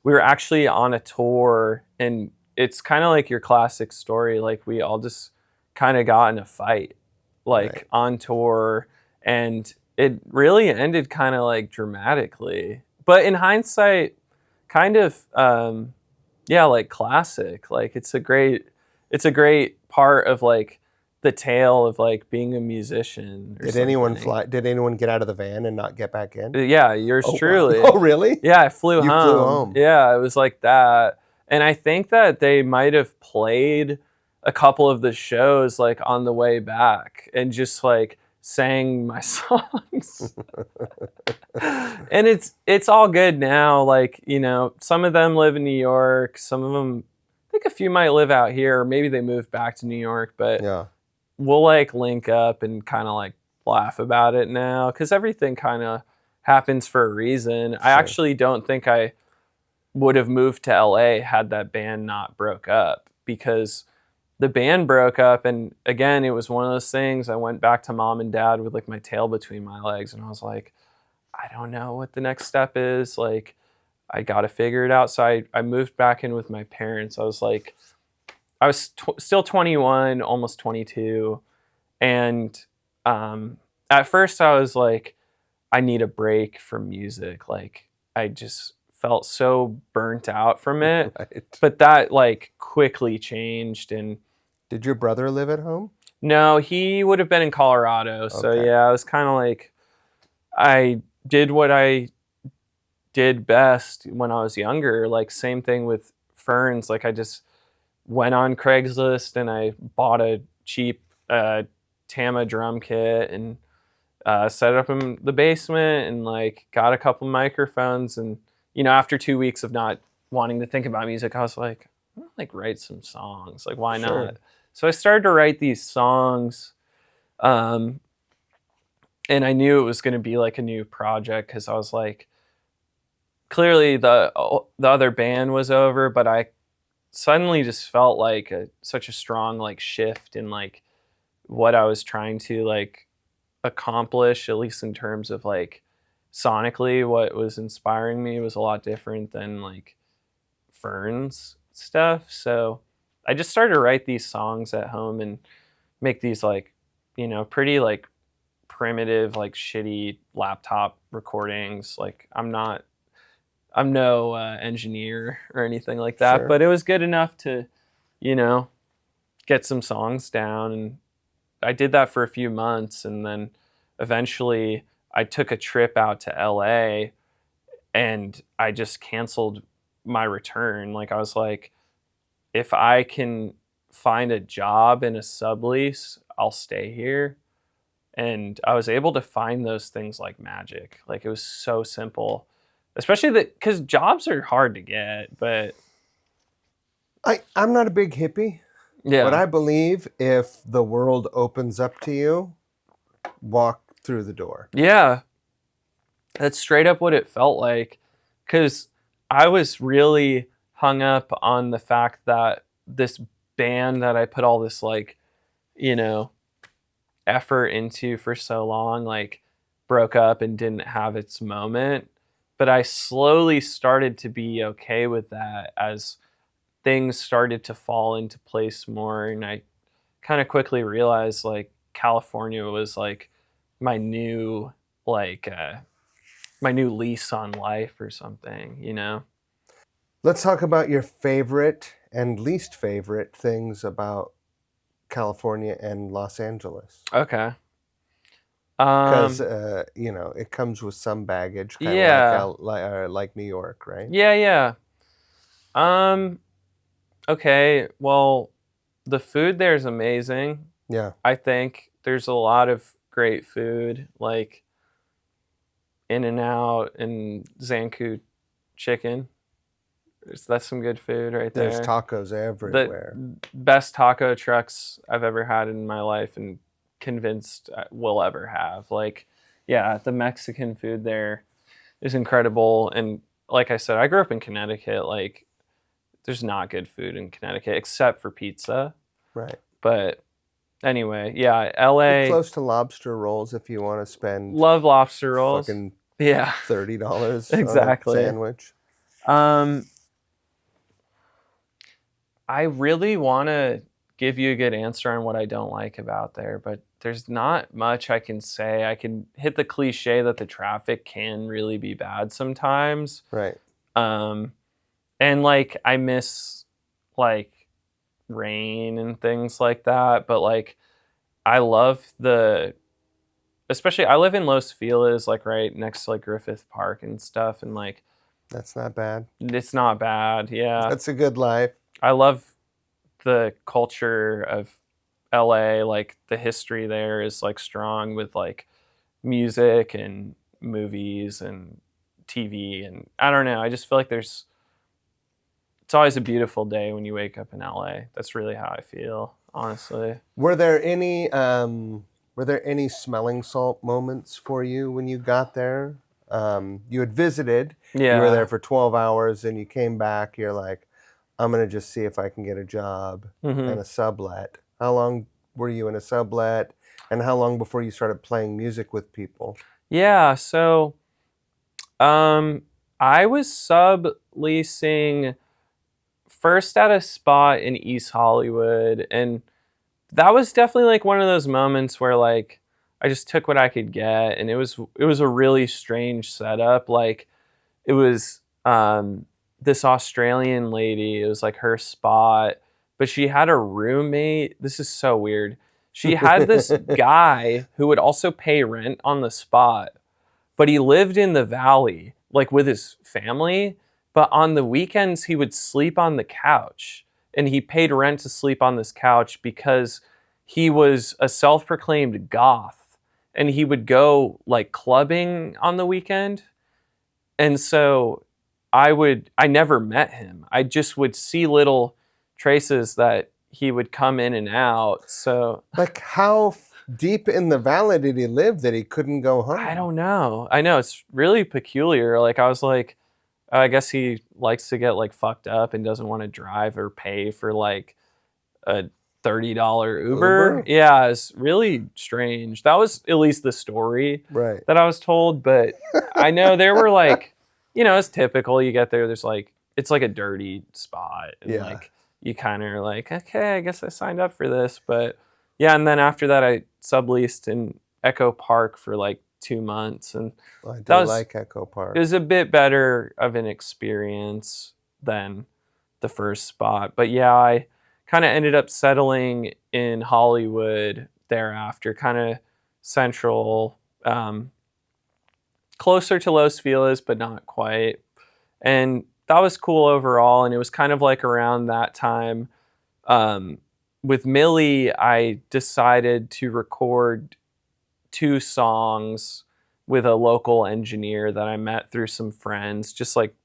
We were actually on a tour, and it's kind of like your classic story. Like we all just kind of got in a fight, like on tour, and it really ended kind of like dramatically. But in hindsight, kind of, like classic. Like it's a great part of like the tale of like being a musician. Did anyone fly? Did anyone get out of the van and not get back in? Yeah, yours truly. Wow. Oh, really? Yeah, I flew home. You flew home. Yeah, it was like that. And I think that they might have played a couple of the shows like on the way back and just like sang my songs. And it's all good now. Like, some of them live in New York. Some of them, I think a few might live out here. Or maybe they moved back to New York. But yeah. We'll like link up and kind of like laugh about it now because everything kind of happens for a reason. Sure. I actually don't think I would have moved to LA had that band not broke up, because the band broke up, and again, it was one of those things. I went back to mom and dad with like my tail between my legs, and I was like, I don't know what the next step is. Like, I got to figure it out. So I moved back in with my parents. I was like, I was still 21, almost 22. And at first I was like, I need a break from music. Like, I just felt so burnt out from it. Right. But that like quickly changed. And Did your brother live at home? no, he would have been in Colorado. So Okay. yeah, I was kind of like, I did what I did best when I was younger. Like, same thing with Furnsss. Like, I just went on Craigslist and I bought a cheap Tama drum kit and set it up in the basement and like got a couple microphones. And after 2 weeks of not wanting to think about music, I was like, I'm gonna like write some songs. Like, why Sure. not? So I started to write these songs. Um, and I knew it was going to be like a new project because I was like, clearly the other band was over, but I suddenly just felt like such a strong like shift in like what I was trying to like accomplish, at least in terms of like sonically. What was inspiring me was a lot different than like Furnsss stuff. So I just started to write these songs at home and make these like pretty like primitive like shitty laptop recordings. Like, I'm no engineer or anything like that, Sure. but it was good enough to, you know, get some songs down. And I did that for a few months. And then eventually I took a trip out to LA and I just canceled my return. Like, I was like, if I can find a job in a sublease, I'll stay here. And I was able to find those things like magic. Like, it was so simple, especially because jobs are hard to get. But I'm not a big hippie, but yeah, I believe if the world opens up to you, walk through the door. yeah, that's straight up what it felt like. Because I was really hung up on the fact that this band that I put all this like, you know, effort into for so long, like, broke up and didn't have its moment. But I slowly started to be okay with that as things started to fall into place more. And I kind of quickly realized like California was like my new, like, my new lease on life or something. Let's talk about your favorite and least favorite things about California and Los Angeles. Okay. Because, Um, it comes with some baggage, kind of yeah. like New York, right? Yeah, yeah. Um, okay. Well, the food there is amazing. Yeah. I think there's a lot of great food, like In and Out and Zanku chicken. That's some good food right There's there. tacos The everywhere. best taco trucks I've ever had in my life, and convinced will ever have. Like, yeah, the Mexican food there is incredible. And like I said, I grew up in Connecticut. Like, there's not good food in Connecticut except for pizza. Right. But anyway, yeah, You're LA, close to lobster rolls if you want to spend love lobster rolls. fucking Yeah, $30 on a exactly. sandwich. Um, I really want to give you a good answer on what I don't like about there, but there's not much I can say. I can hit the cliche that the traffic can really be bad sometimes. Right. Um, and like, I miss like rain and things like that, but like, I love especially I live in Los Feliz, like right next to like Griffith Park and stuff. And like, That's not bad. it's not bad. Yeah. That's a good life. I love the culture of LA. Like, the history there is like strong with like music and movies and TV. And I don't know. I just feel like it's always a beautiful day when you wake up in LA. That's really how I feel, honestly. Were there any smelling salt moments for you when you got there? You had visited, you were there Yeah. for 12 hours and you came back, you're like, I'm going to just see if I can get a job Hmm. and a sublet. How long were you in a sublet and how long before you started playing music with people? Yeah. So, um, I was subleasing first at a spot in East Hollywood, and that was definitely like one of those moments where like I just took what I could get, and it was a really strange setup. Like it was this Australian lady. It was like her spot, but she had a roommate. This is so weird. She had this guy who would also pay rent on the spot, but he lived in the valley, like with his family. But on the weekends, he would sleep on the couch, and he paid rent to sleep on this couch because he was a self-proclaimed goth, and he would go like clubbing on the weekend. And so I never met him. I just would see little traces that he would come in and out. So Like, how deep in the valley did he live that he couldn't go home? I don't know. I know it's really peculiar. Like I was like, I guess he likes to get like fucked up and doesn't want to drive or pay for like a $30 Uber. Yeah, it's really strange. That was at least the story Right. that I was told. But I know there were like, it's typical. You get there, there's like, it's like a dirty spot. And Yeah. like, you kind of are like, okay, I guess I signed up for this. But yeah, and then after that, I subleased in Echo Park for like 2 months. And Well, I do that was, like Echo Park. it was a bit better of an experience than the first spot. But yeah, I kind of ended up settling in Hollywood thereafter, kind of central, closer to Los Feliz, but not quite. And that was cool overall. And it was kind of like around that time with Millie, I decided to record 2 songs with a local engineer that I met through some friends. Just like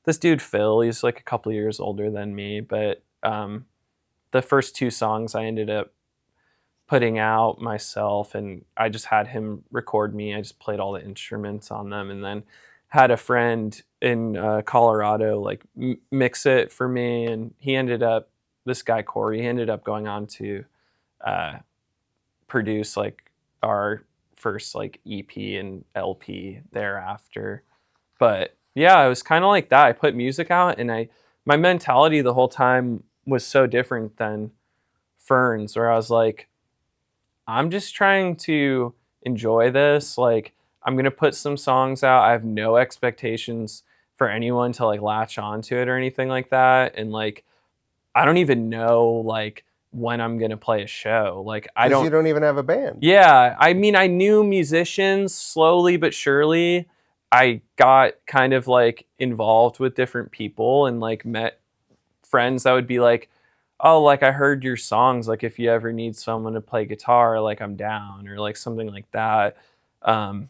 this dude, Phil, he's like a couple years older than me. But the first 2 songs I ended up putting out myself, and I just had him record me. I just played all the instruments on them, and then had a friend in Colorado like mix it for me. And this guy Corey, he ended up going on to produce like our first like EP and LP thereafter. But yeah, it was kind of like that. I put music out, and my mentality the whole time was so different than Furnsss, where I was like, I'm just trying to enjoy this. Like, I'm going to put some songs out. I have no expectations for anyone to like latch onto it or anything like that. And like, I don't even know like when I'm going to play a show. Like, I don't. You don't even have a band. Yeah. I mean, I knew musicians slowly but surely. I got kind of like involved with different people and like met friends that would be like, oh, like I heard your songs, like if you ever need someone to play guitar, like I'm down, or like something like that. But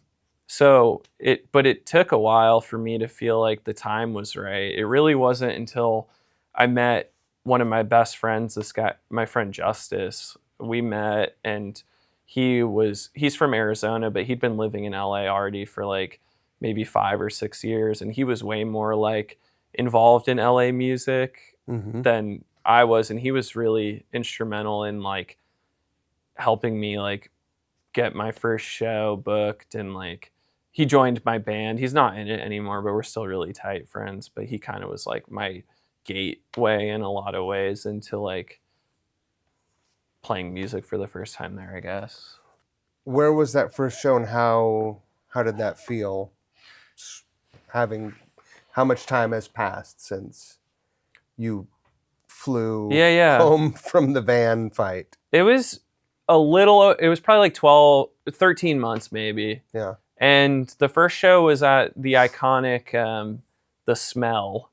it took a while for me to feel like the time was right. It really wasn't until I met one of my best friends, this guy, my friend Justice. We met, and he's from Arizona, but he'd been living in LA already for like maybe 5 or 6 years. And he was way more like involved in LA music than I was. And he was really instrumental in like helping me like get my first show booked. And like, he joined my band. He's not in it anymore, but we're still really tight friends. But he kind of was like my gateway in a lot of ways into like playing music for the first time there, I guess. Where was that first show, and how did that feel? How much time has passed since you flew home from the van fight? It was probably like 13 months maybe. Yeah. And the first show was at the iconic The Smell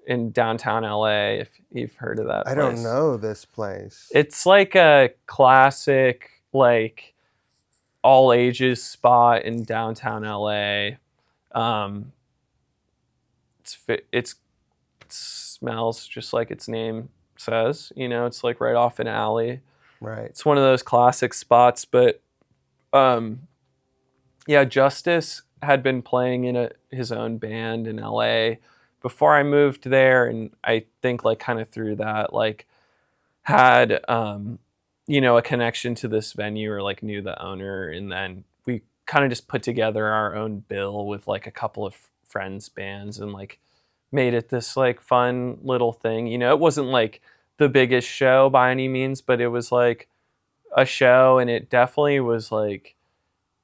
in downtown LA, if you've heard of that place. I don't know this place. It's like a classic, like all ages spot in downtown LA. It smells just like its name says. It's like right off an alley. Right. It's one of those classic spots. But yeah, Justice had been playing in his own band in LA before I moved there, and I think like kind of through that like had a connection to this venue, or like knew the owner, and then we kind of just put together our own bill with like a couple of friends' bands and like made it this like fun little thing. You know, it wasn't like the biggest show by any means, but it was like a show, and it definitely was like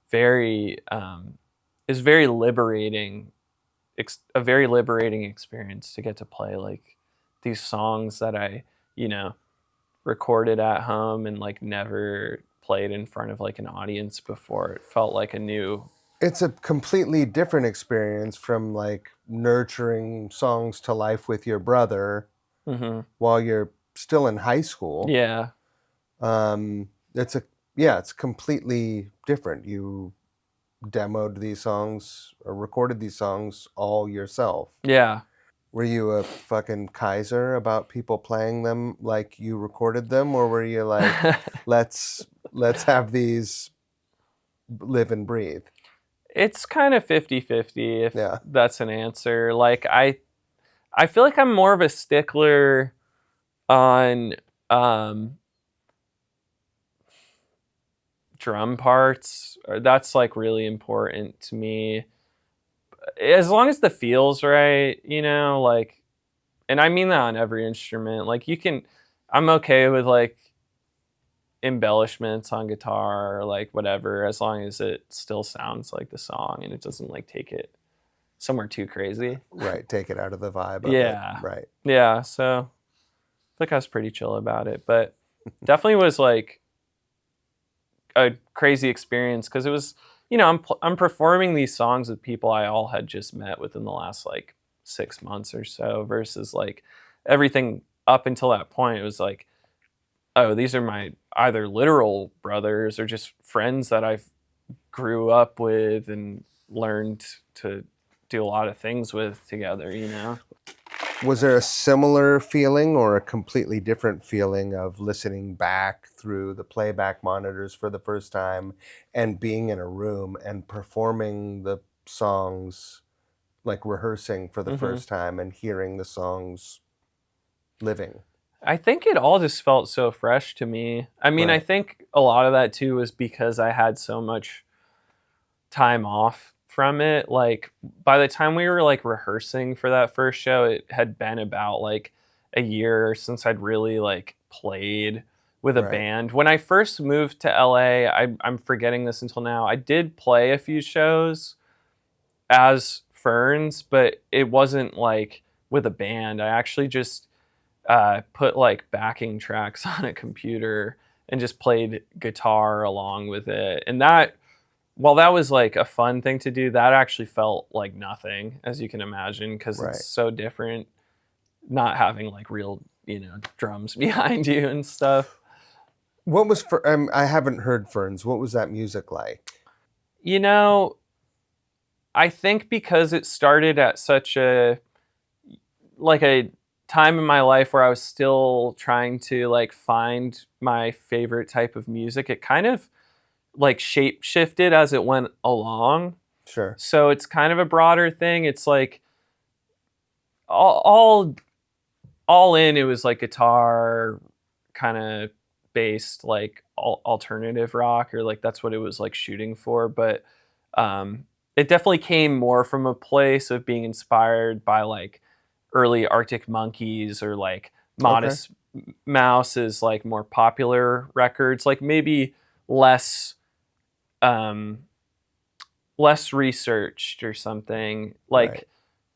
very is very liberating, a very liberating experience to get to play like these songs that I, you know, recorded at home and like never played in front of like an audience before. It felt like a new. It's a completely different experience from like nurturing songs to life with your brother while you're still in high school. Yeah. It's completely different. You demoed these songs or recorded these songs all yourself. Yeah. Were you a fucking Kaiser about people playing them like you recorded them, or were you like, let's have these live and breathe? It's kind of 50-50 if that's an answer. Like I feel like I'm more of a stickler on drum parts. That's like really important to me. As long as the feel's right, you know, like, and I mean that on every instrument. Like I'm okay with like embellishments on guitar or like whatever, as long as it still sounds like the song and it doesn't like take it somewhere too crazy. Right, take it out of the vibe of it. Right. Yeah, so I think I was pretty chill about it, but definitely was like a crazy experience because it was, you know, I'm performing these songs with people I all had just met within the last like 6 months or so, versus like everything up until that point, it was like, oh, these are my either literal brothers or just friends that I've grew up with and learned to do a lot of things with together, you know? Was there a similar feeling or a completely different feeling of listening back through the playback monitors for the first time and being in a room and performing the songs, like rehearsing for the first time and hearing the songs living? I think it all just felt so fresh to me. I mean, I think a lot of that too was because I had so much time off from it. Like by the time we were like rehearsing for that first show, it had been about like a year since I'd really like played with a band. When I first moved to LA, I'm forgetting this until now, I did play a few shows as Furnsss, but it wasn't like with a band. I actually just put like backing tracks on a computer and just played guitar along with it. And that, while that was like a fun thing to do, that actually felt like nothing, as you can imagine, because it's so different not having like real, you know, drums behind you and stuff. What was I haven't heard Furnsss. What was that music like? You know, I think because it started at such a time in my life where I was still trying to like find my favorite type of music, it kind of like shape shifted as it went along. Sure. So it's kind of a broader thing. It's like all in, it was like guitar kind of based, like alternative rock, or like that's what it was like shooting for. But it definitely came more from a place of being inspired by like early Arctic Monkeys or like Modest Mouse's like more popular records, like maybe less researched or something, like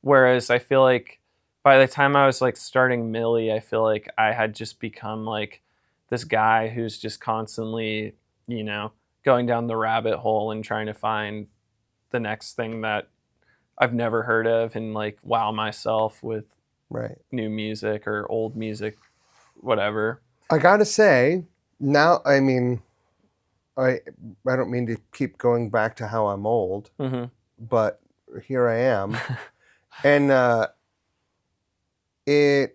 whereas I feel like by the time I was like starting Millie, I feel like I had just become like this guy who's just constantly, you know, going down the rabbit hole and trying to find the next thing that I've never heard of and like wow myself with new music or old music, whatever. I gotta say, now, I mean, I don't mean to keep going back to how I'm old, but here I am. And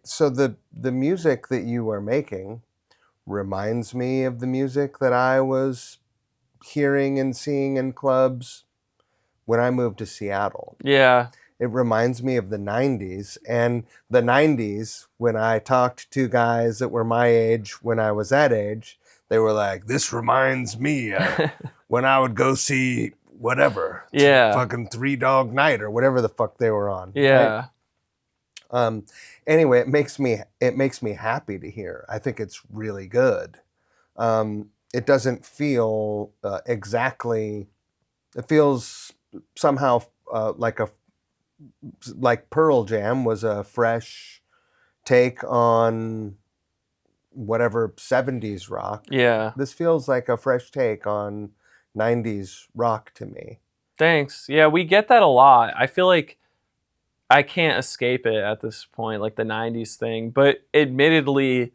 so the music that you are making reminds me of the music that I was hearing and seeing in clubs when I moved to Seattle. Yeah. It reminds me of the 90s. And the 90s, when I talked to guys that were my age when I was that age, they were like, this reminds me of when I would go see whatever. Yeah. Fucking 3 Dog Night or whatever the fuck they were on. Yeah. Right? Anyway, it makes me happy to hear. I think it's really good. It doesn't feel exactly. It feels somehow like Pearl Jam was a fresh take on whatever 70s rock. Yeah. This feels like a fresh take on 90s rock to me. Thanks. Yeah, we get that a lot. I feel like I can't escape it at this point, like the 90s thing. But admittedly,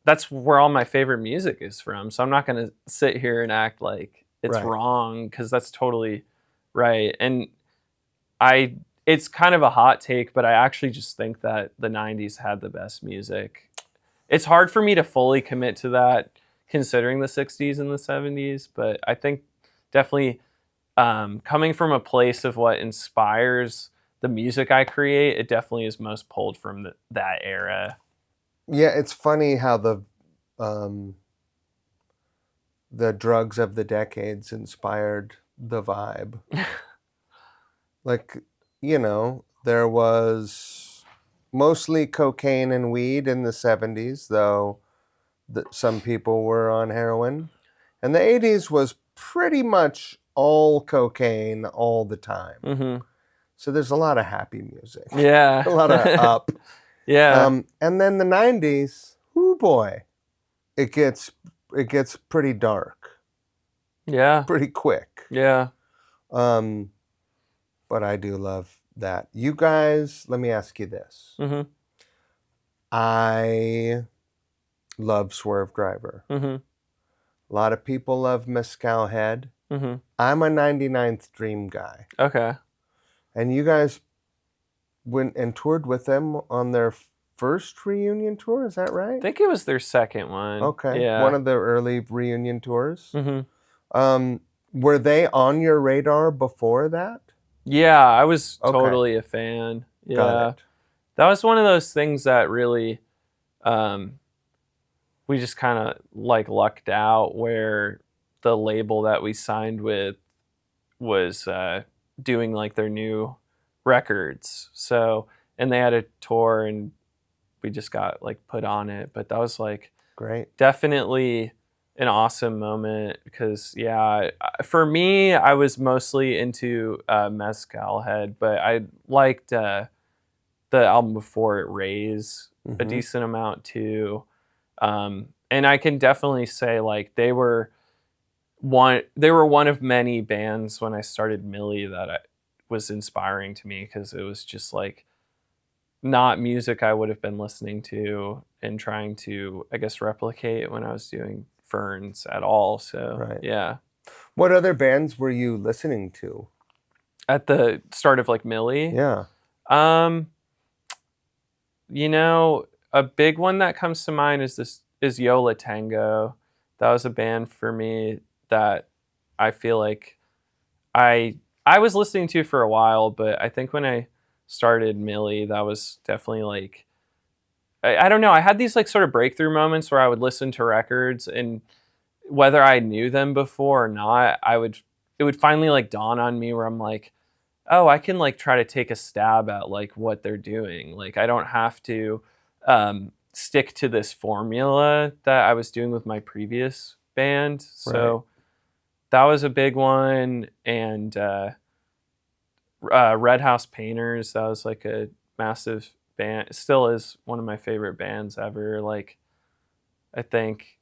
that's where all my favorite music is from. So I'm not going to sit here and act like it's wrong, because that's totally right. And it's kind of a hot take, but I actually just think that the 90s had the best music. It's hard for me to fully commit to that considering the 60s and the 70s, but I think definitely coming from a place of what inspires the music I create, it definitely is most pulled from that era. Yeah, it's funny how the drugs of the decades inspired the vibe. Like, there was mostly cocaine and weed in the 70s, though some people were on heroin. And the 80s was pretty much all cocaine all the time. Mm-hmm. So there's a lot of happy music. Yeah. A lot of up. Yeah. And then the 90s, oh boy, it gets pretty dark. Yeah. Pretty quick. Yeah. But I do love that. You guys, let me ask you this. Mm-hmm. I love Swerve Driver. Mm-hmm. A lot of people love Mescal Head. Mm-hmm. I'm a 99th Dream guy. Okay. And you guys went and toured with them on their first reunion tour, is that right? I think it was their second one. Okay. Yeah. One of the early reunion tours. Mm-hmm. Were they on your radar before that? Yeah, I was totally a fan. Yeah. Got it. That was one of those things that really we just kind of like lucked out, where the label that we signed with was doing like their new records. So, and they had a tour and we just got like put on it. But that was like great. Definitely an awesome moment, because for me, I was mostly into Mezcal Head, but I liked the album before it, Raise, a decent amount too. And I can definitely say like they were one of many bands when I started Millie that was inspiring to me, because it was just like not music I would have been listening to and trying to, I guess, replicate when I was doing Furnsss at all. So yeah. What other bands were you listening to at the start of like Millie? Yeah. A big one that comes to mind is Yola Tango. That was a band for me that I feel like I was listening to for a while, but I think when I started Millie, that was definitely like, I don't know, I had these like sort of breakthrough moments where I would listen to records, and whether I knew them before or not, it would finally like dawn on me where I'm like, oh, I can like try to take a stab at like what they're doing. Like I don't have to stick to this formula that I was doing with my previous band. So that was a big one. And Red House Painters, that was like a massive band. It still is one of my favorite bands ever. Like, I think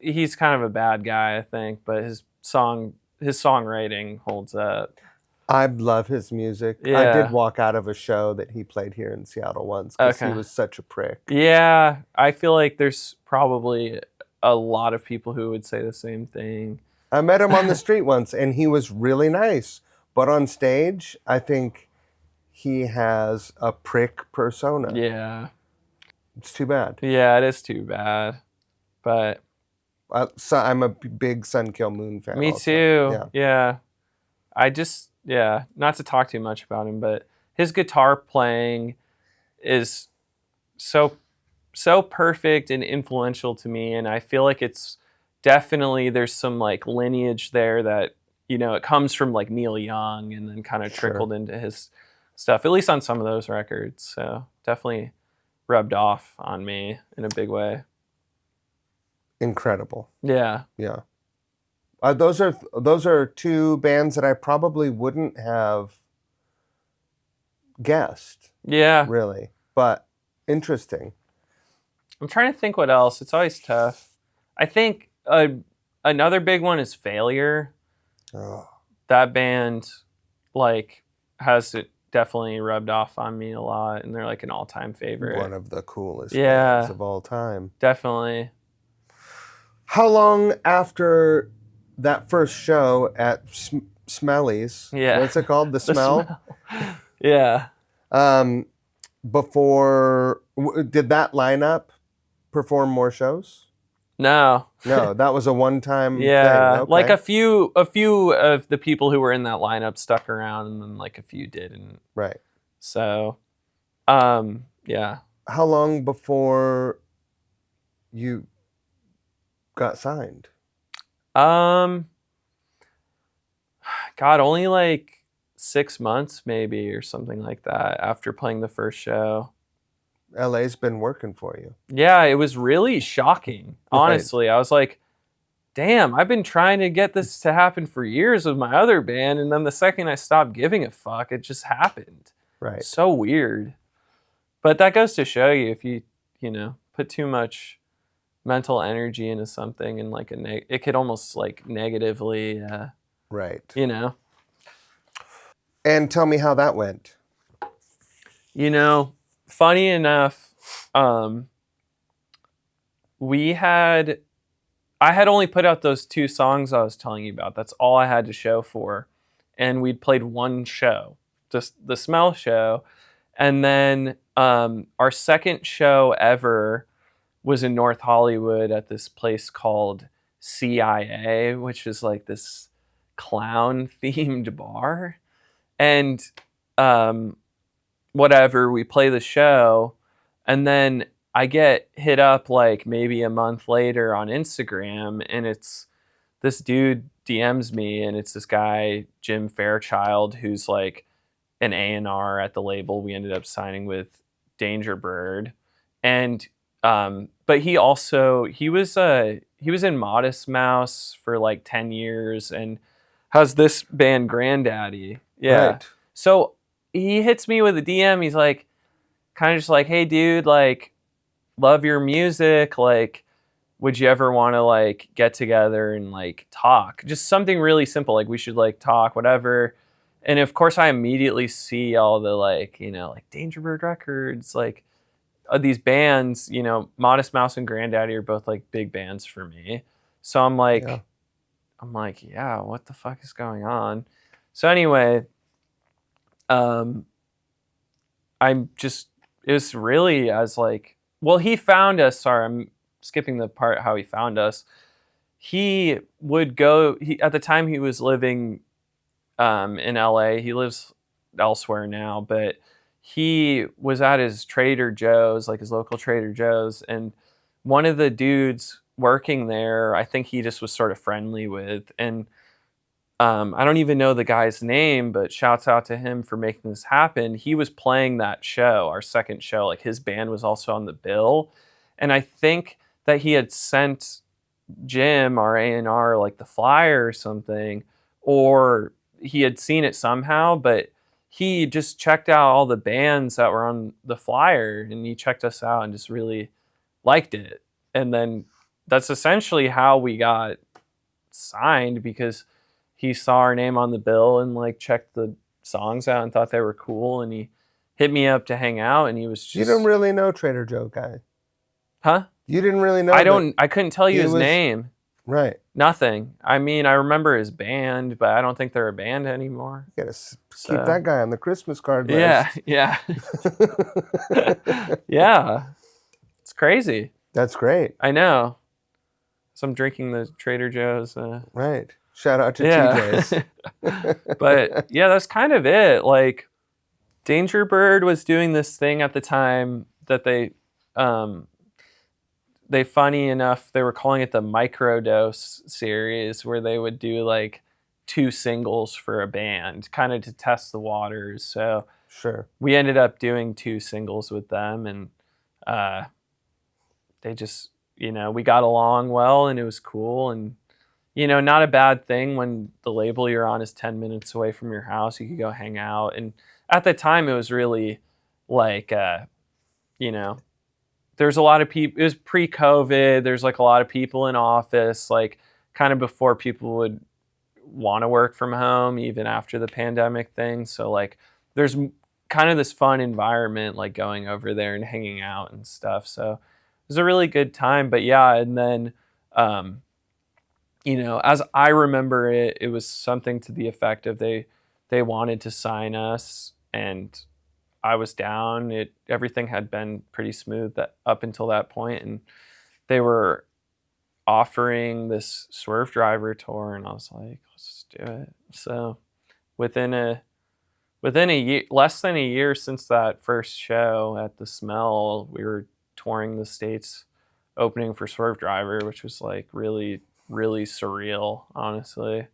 he's kind of a bad guy, I think, but his songwriting holds up. I love his music. Yeah. I did walk out of a show that he played here in Seattle once because he was such a prick. Yeah, I feel like there's probably a lot of people who would say the same thing. I met him on the street once, and he was really nice. But on stage, I think he has a prick persona. Yeah. It's too bad. Yeah, it is too bad. But so I'm a big Sun Kill Moon fan. Me also. too. Yeah. Not to talk too much about him, but his guitar playing is so perfect and influential to me, and I feel like it's definitely, there's some like lineage there that it comes from like Neil Young and then kind of Sure. trickled into his stuff, at least on some of those records. So definitely rubbed off on me in a big way. Incredible. Yeah. Yeah. Those are two bands that I probably wouldn't have guessed. Yeah. Really. But interesting. I'm trying to think what else. It's always tough. I think another big one is Failure. Oh. That band like has it definitely rubbed off on me a lot, and they're like an all-time favorite. One of the coolest bands of all time. Definitely. How long after that first show at Smelly's? Yeah. What's it called? The Smell? Yeah. Before did that lineup perform more shows? No, that was a one-time thing. Okay. Like a few of the people who were in that lineup stuck around, and then like a few didn't. Right. So, yeah. How long before you got signed? God, only like 6 months maybe or something like that after playing the first show. LA's been working for you. Yeah, it was really shocking. Honestly, right. I was like, damn, I've been trying to get this to happen for years with my other band, and then the second I stopped giving a fuck, it just happened. Right. So weird. But that goes to show you, if you put too much mental energy into something, and like it could almost like negatively right. And tell me how that went. Funny enough, I had only put out those 2 songs I was telling you about. That's all I had to show for. And we'd played one show, just the Smell show. And then our second show ever was in North Hollywood at this place called CIA, which is like this clown-themed bar. And whatever, we play the show, and then I get hit up like maybe a month later on Instagram, and it's this dude DMs me, and it's this guy, Jim Fairchild, who's like an A&R at the label we ended up signing with, Danger Bird. And but he was in Modest Mouse for like 10 years and has this band Granddaddy. Yeah. Right. So he hits me with a DM. He's like, kind of just like, hey dude, like, love your music. Like, would you ever want to like get together and like talk? Just something really simple. Like, we should like talk, whatever. And of course I immediately see all the like, like Danger Bird Records, like these bands, Modest Mouse and Granddaddy are both like big bands for me. So I'm like, yeah, what the fuck is going on? So anyway, it was really as like, well, he found us. Sorry, I'm skipping the part how he found us. He would go, at the time he was living in LA. He lives elsewhere now, but he was at his Trader Joe's, like his local Trader Joe's, and one of the dudes working there, I think he just was sort of friendly with, and I don't even know the guy's name, but shouts out to him for making this happen. He was playing that show, our second show, like his band was also on the bill. And I think that he had sent Jim, our A&R, like the flyer or something, or he had seen it somehow, but he just checked out all the bands that were on the flyer, and he checked us out and just really liked it. And then that's essentially how we got signed, because he saw our name on the bill and like checked the songs out and thought they were cool, and he hit me up to hang out, and he was just... You don't really know Trader Joe guy. Huh? You didn't really know. I couldn't tell you his name. Right. Nothing. I mean, I remember his band, but I don't think they're a band anymore. You gotta keep that guy on the Christmas card list. Yeah. Yeah. It's crazy. That's great. I know. So I'm drinking the Trader Joe's. Right. Shout out to TJ's. But yeah, that's kind of it. Like, Danger Bird was doing this thing at the time that they funny enough, they were calling it the Microdose series, where they would do like 2 singles for a band, kind of to test the waters. So Sure. we ended up doing 2 singles with them, and they just, we got along well, and it was cool. And not a bad thing when the label you're on is 10 minutes away from your house. You could go hang out. And at the time, it was really like, there's a lot of people. It was pre-COVID. There's like a lot of people in office, like kind of before people would want to work from home, even after the pandemic thing. So like, there's kind of this fun environment, like going over there and hanging out and stuff. So it was a really good time. But yeah, and then, as I remember it, it was something to the effect of they wanted to sign us, and I was down. Everything had been pretty smooth that up until that point, and they were offering this Swerve Driver tour, and I was like, let's do it. So within a year, less than a year since that first show at the Smell, we were touring the States, opening for Swerve Driver, which was like really, really surreal, honestly.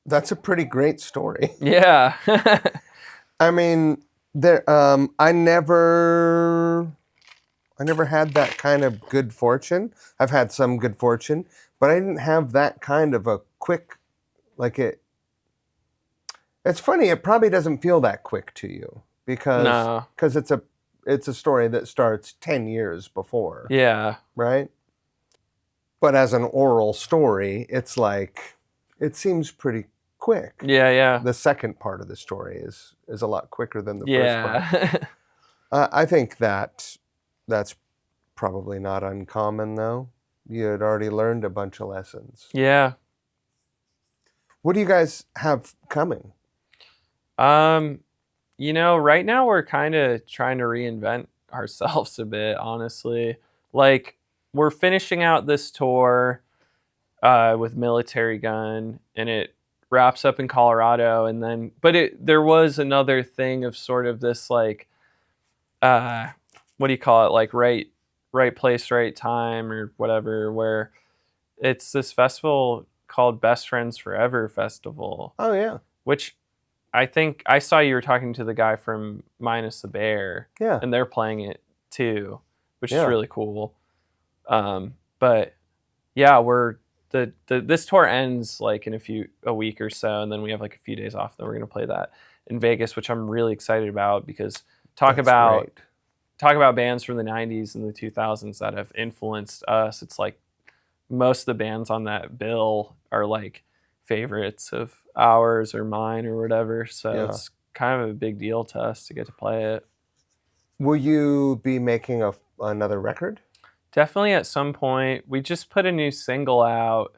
That's a pretty great story. Yeah. I mean, I never had that kind of good fortune. I've had some good fortune, but I didn't have that kind of a quick, like it. It's funny. It probably doesn't feel that quick to you because it's a story that starts 10 years before. Yeah. Right. But as an oral story, it's like, it seems pretty quick. Yeah. The second part of the story is a lot quicker than the first part. I think that's probably not uncommon, though. You had already learned a bunch of lessons. Yeah. What do you guys have coming? Right now we're kind of trying to reinvent ourselves a bit, honestly. Like, we're finishing out this tour with Militarie Gun, and it wraps up in Colorado, and then there was another thing of sort of this like what do you call it, like right place, right time, or whatever, where it's this festival called Best Friends Forever Festival. Oh yeah. Which I think I saw you were talking to the guy from Minus the Bear. Yeah. And they're playing it too, which is really cool. But yeah, this tour ends like in a week or so, and then we have like a few days off. Then we're gonna play that in Vegas, which I'm really excited about, because talk about bands from the 90s and the 2000s that have influenced us. It's like most of the bands on that bill are like favorites of ours or mine or whatever. So it's kind of a big deal to us to get to play it. Will you be making another record? Definitely at some point. We just put a new single out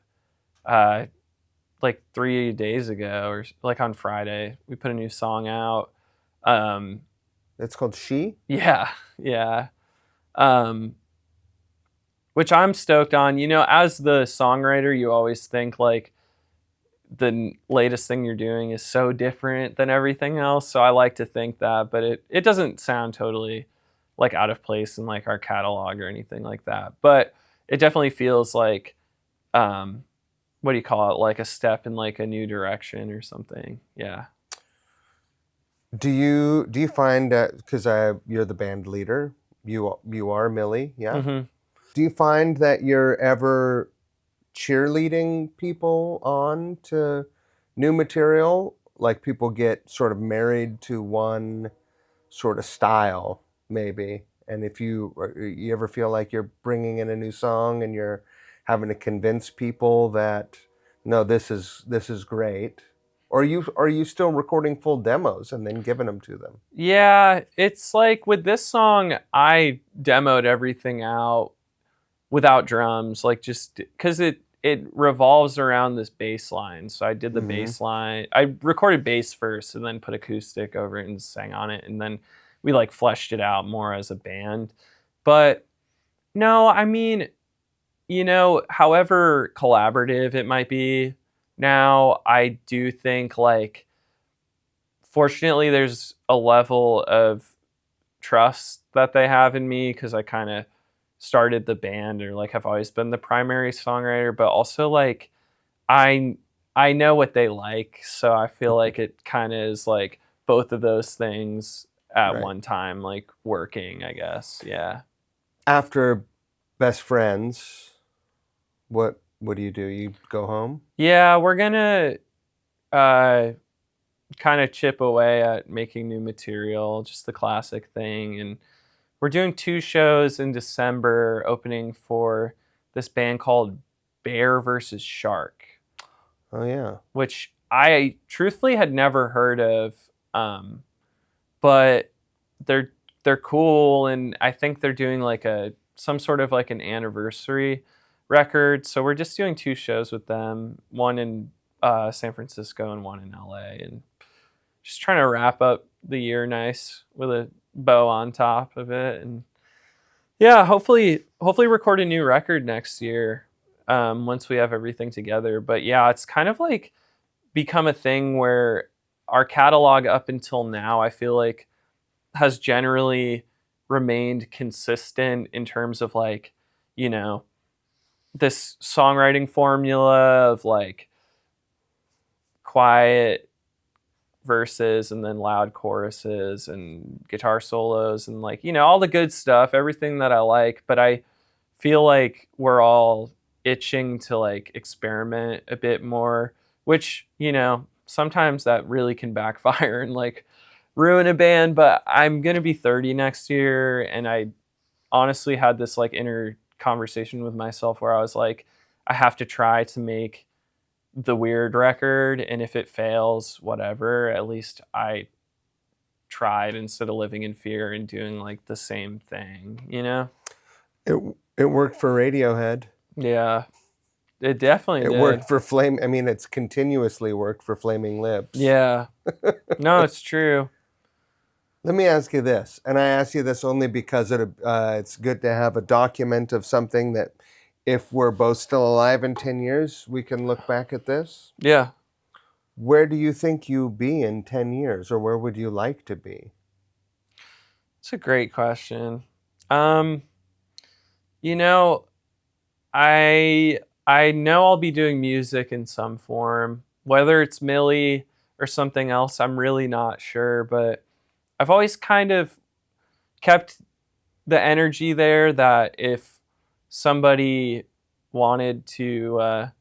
like 3 days ago, or like on Friday. We put a new song out. It's called She? Yeah. Which I'm stoked on. As the songwriter, you always think like the latest thing you're doing is so different than everything else. So I like to think that, but it doesn't sound totally like out of place in like our catalog or anything like that. But it definitely feels like, what do you call it? Like a step in like a new direction or something. Yeah. Do you find that, because you're the band leader, you are Millie, yeah? Mm-hmm. Do you find that you're ever cheerleading people on to new material? Like people get sort of married to one sort of style, maybe, and if you ever feel like you're bringing in a new song and you're having to convince people that no, this is great, or are you still recording full demos and then giving them to them? Yeah, it's like with this song, I demoed everything out without drums, like just because it revolves around this bass line. So I did the bass line. I recorded bass first and then put acoustic over it and sang on it. And then we like fleshed it out more as a band. But no, I mean, however collaborative it might be now, I do think like, fortunately, there's a level of trust that they have in me, because I kind of started the band, or like have always been the primary songwriter, but also like I I know what they like, so I feel like it kind of is like both of those things at one time, like working, I guess. Yeah. After Best Friends, what do? You go home? Yeah, we're gonna uh, kind of chip away at making new material, just the classic thing. And we're doing 2 shows in December, opening for this band called Bear versus Shark. Oh yeah. Which I truthfully had never heard of, but they're cool, and I think they're doing like some sort of like an anniversary record. So we're just doing 2 shows with them, one in San Francisco and one in LA, and just trying to wrap up the year nice with a bow on top of it. And yeah, hopefully record a new record next year, once we have everything together. But yeah, it's kind of like become a thing where our catalog up until now, I feel like, has generally remained consistent in terms of like, you know, this songwriting formula of like quiet verses and then loud choruses and guitar solos and like, all the good stuff, everything that I like. But I feel like we're all itching to like experiment a bit more, which, sometimes that really can backfire and like ruin a band. But I'm going to be 30 next year, and I honestly had this like inner conversation with myself where I was like, I have to try to make the weird record, and if it fails, whatever, at least I tried instead of living in fear and doing like the same thing. It worked for Radiohead. Yeah, it definitely did. It worked for it's continuously worked for Flaming Lips. Yeah. No, it's true. Let me ask you this, and I ask you this only because it's good to have a document of something that if we're both still alive in 10 years, we can look back at this. Yeah. Where do you think you'll be in 10 years, or where would you like to be? It's a great question. I know I'll be doing music in some form. Whether it's Millie or something else, I'm really not sure, but I've always kind of kept the energy there that if somebody wanted to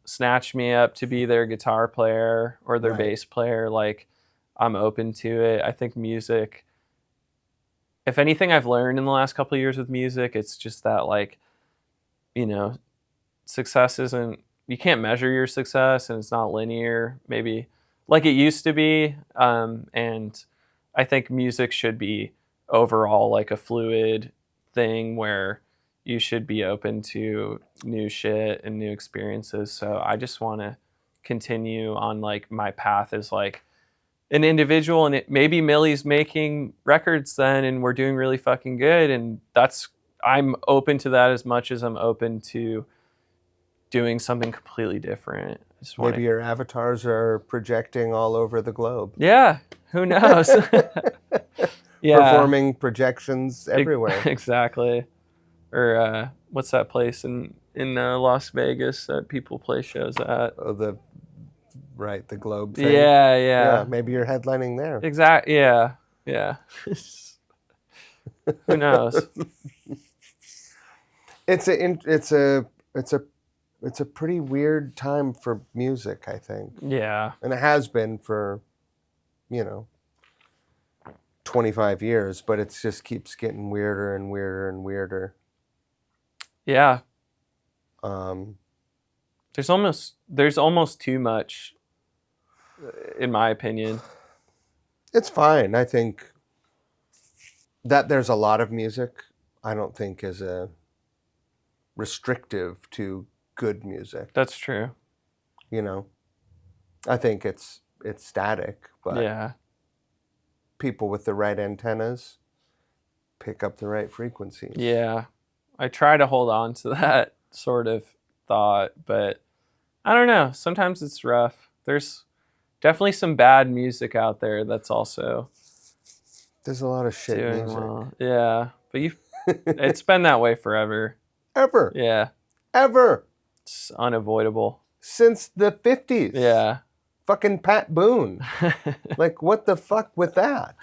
snatch me up to be their guitar player or their bass player, like, I'm open to it. I think music, if anything I've learned in the last couple of years with music, it's just that, like, success isn't, you can't measure your success, and it's not linear, maybe like it used to be. And I think music should be overall like a fluid thing where you should be open to new shit and new experiences. So I just want to continue on like my path as like an individual, and maybe Millie's making records then and we're doing really fucking good, and I'm open to that as much as I'm open to doing something completely different. Maybe your avatars are projecting all over the globe. Yeah, who knows? Yeah. Performing projections everywhere. Exactly. Or what's that place in Las Vegas that people play shows at? Oh, the Globe thing. Yeah. Maybe you're headlining there. Exactly. Yeah. Who knows? It's a pretty weird time for music, I think. Yeah. And it has been for 25 years, but it just keeps getting weirder and weirder and weirder. Yeah. There's almost too much, in my opinion. It's fine. I think that there's a lot of music, I don't think is a restrictive to good music. That's true. I think it's static, but yeah, people with the right antennas pick up the right frequencies. Yeah. I try to hold on to that sort of thought, but I don't know. Sometimes it's rough. There's definitely some bad music out there that's also there's a lot of shit music. Well. Yeah, but it's been that way forever. Ever. Yeah. Ever. It's unavoidable. since the 50s. Yeah. Fucking Pat Boone. Like, what the fuck with that?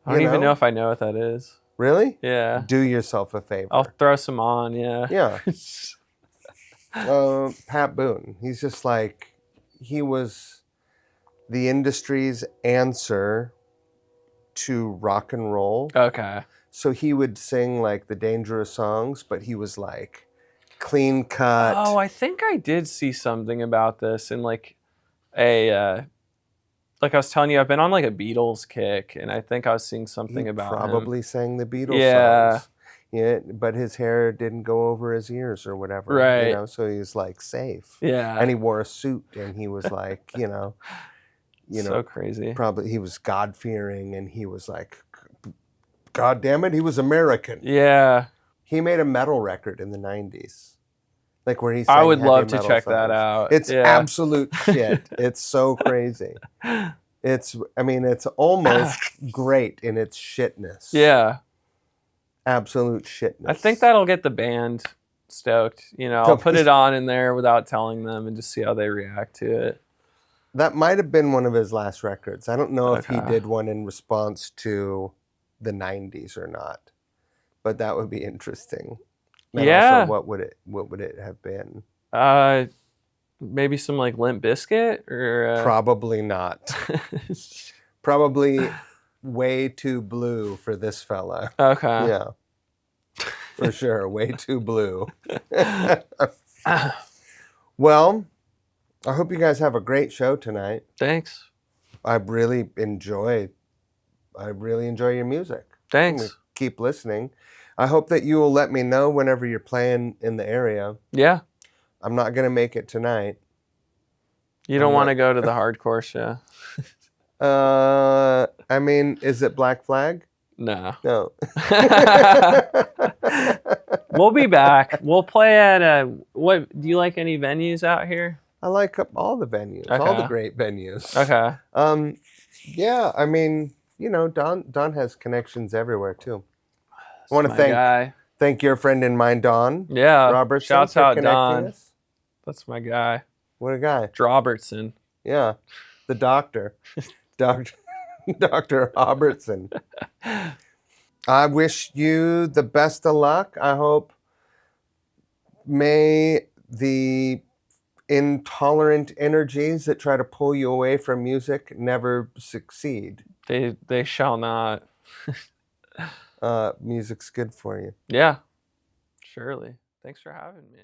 I don't even know if I know what that is. Really? Yeah. Do yourself a favor. I'll throw some on, yeah. Yeah. Pat Boone. He's just like, he was the industry's answer to rock and roll. Okay. So he would sing like the dangerous songs, but he was like clean cut. Oh, I think I did see something about this in like a like I was telling you, I've been on like a Beatles kick, and I think I was seeing something about probably him. sang the Beatles songs. Yeah, but his hair didn't go over his ears or whatever. Right. You know, so he was like safe. Yeah. And he wore a suit, and he was like, you know, so crazy. Probably he was God fearing, and he was like, God damn it, he was American. Yeah. He made a metal record in the 90s. Like where he sang I would love to metal check songs. that out. It's absolute shit. It's so crazy. It's almost great in its shitness. Yeah. Absolute shitness. I think that'll get the band stoked. You know, I'll put it on in there without telling them and just see how they react to it. That might have been one of his last records. I don't know if he did one in response to the 90s or not. But that would be interesting. And yeah. Also, what would it have been? Maybe some like Limp Bizkit or probably not. Probably way too blue for this fella. Okay. Yeah. For sure, way too blue. Well, I hope you guys have a great show tonight. Thanks. I really enjoy your music. Thanks. Keep listening. I hope that you will let me know whenever you're playing in the area. Yeah. I'm not going to make it tonight. You don't want to go to the hardcore show? I mean, is it Black Flag? No. No. We'll be back. We'll play at what? Do you like any venues out here? I like all the venues, all the great venues. Okay. Yeah, I mean, you know, Don has connections everywhere too. I want to thank your friend and mine, Don. Yeah. Robertson. Shouts out Don. That's my guy. What a guy. Robertson. Yeah. The doctor. Dr. Robertson. I wish you the best of luck. I hope may the intolerant energies that try to pull you away from music never succeed. They shall not. Music's good for you. Yeah, surely. Thanks for having me.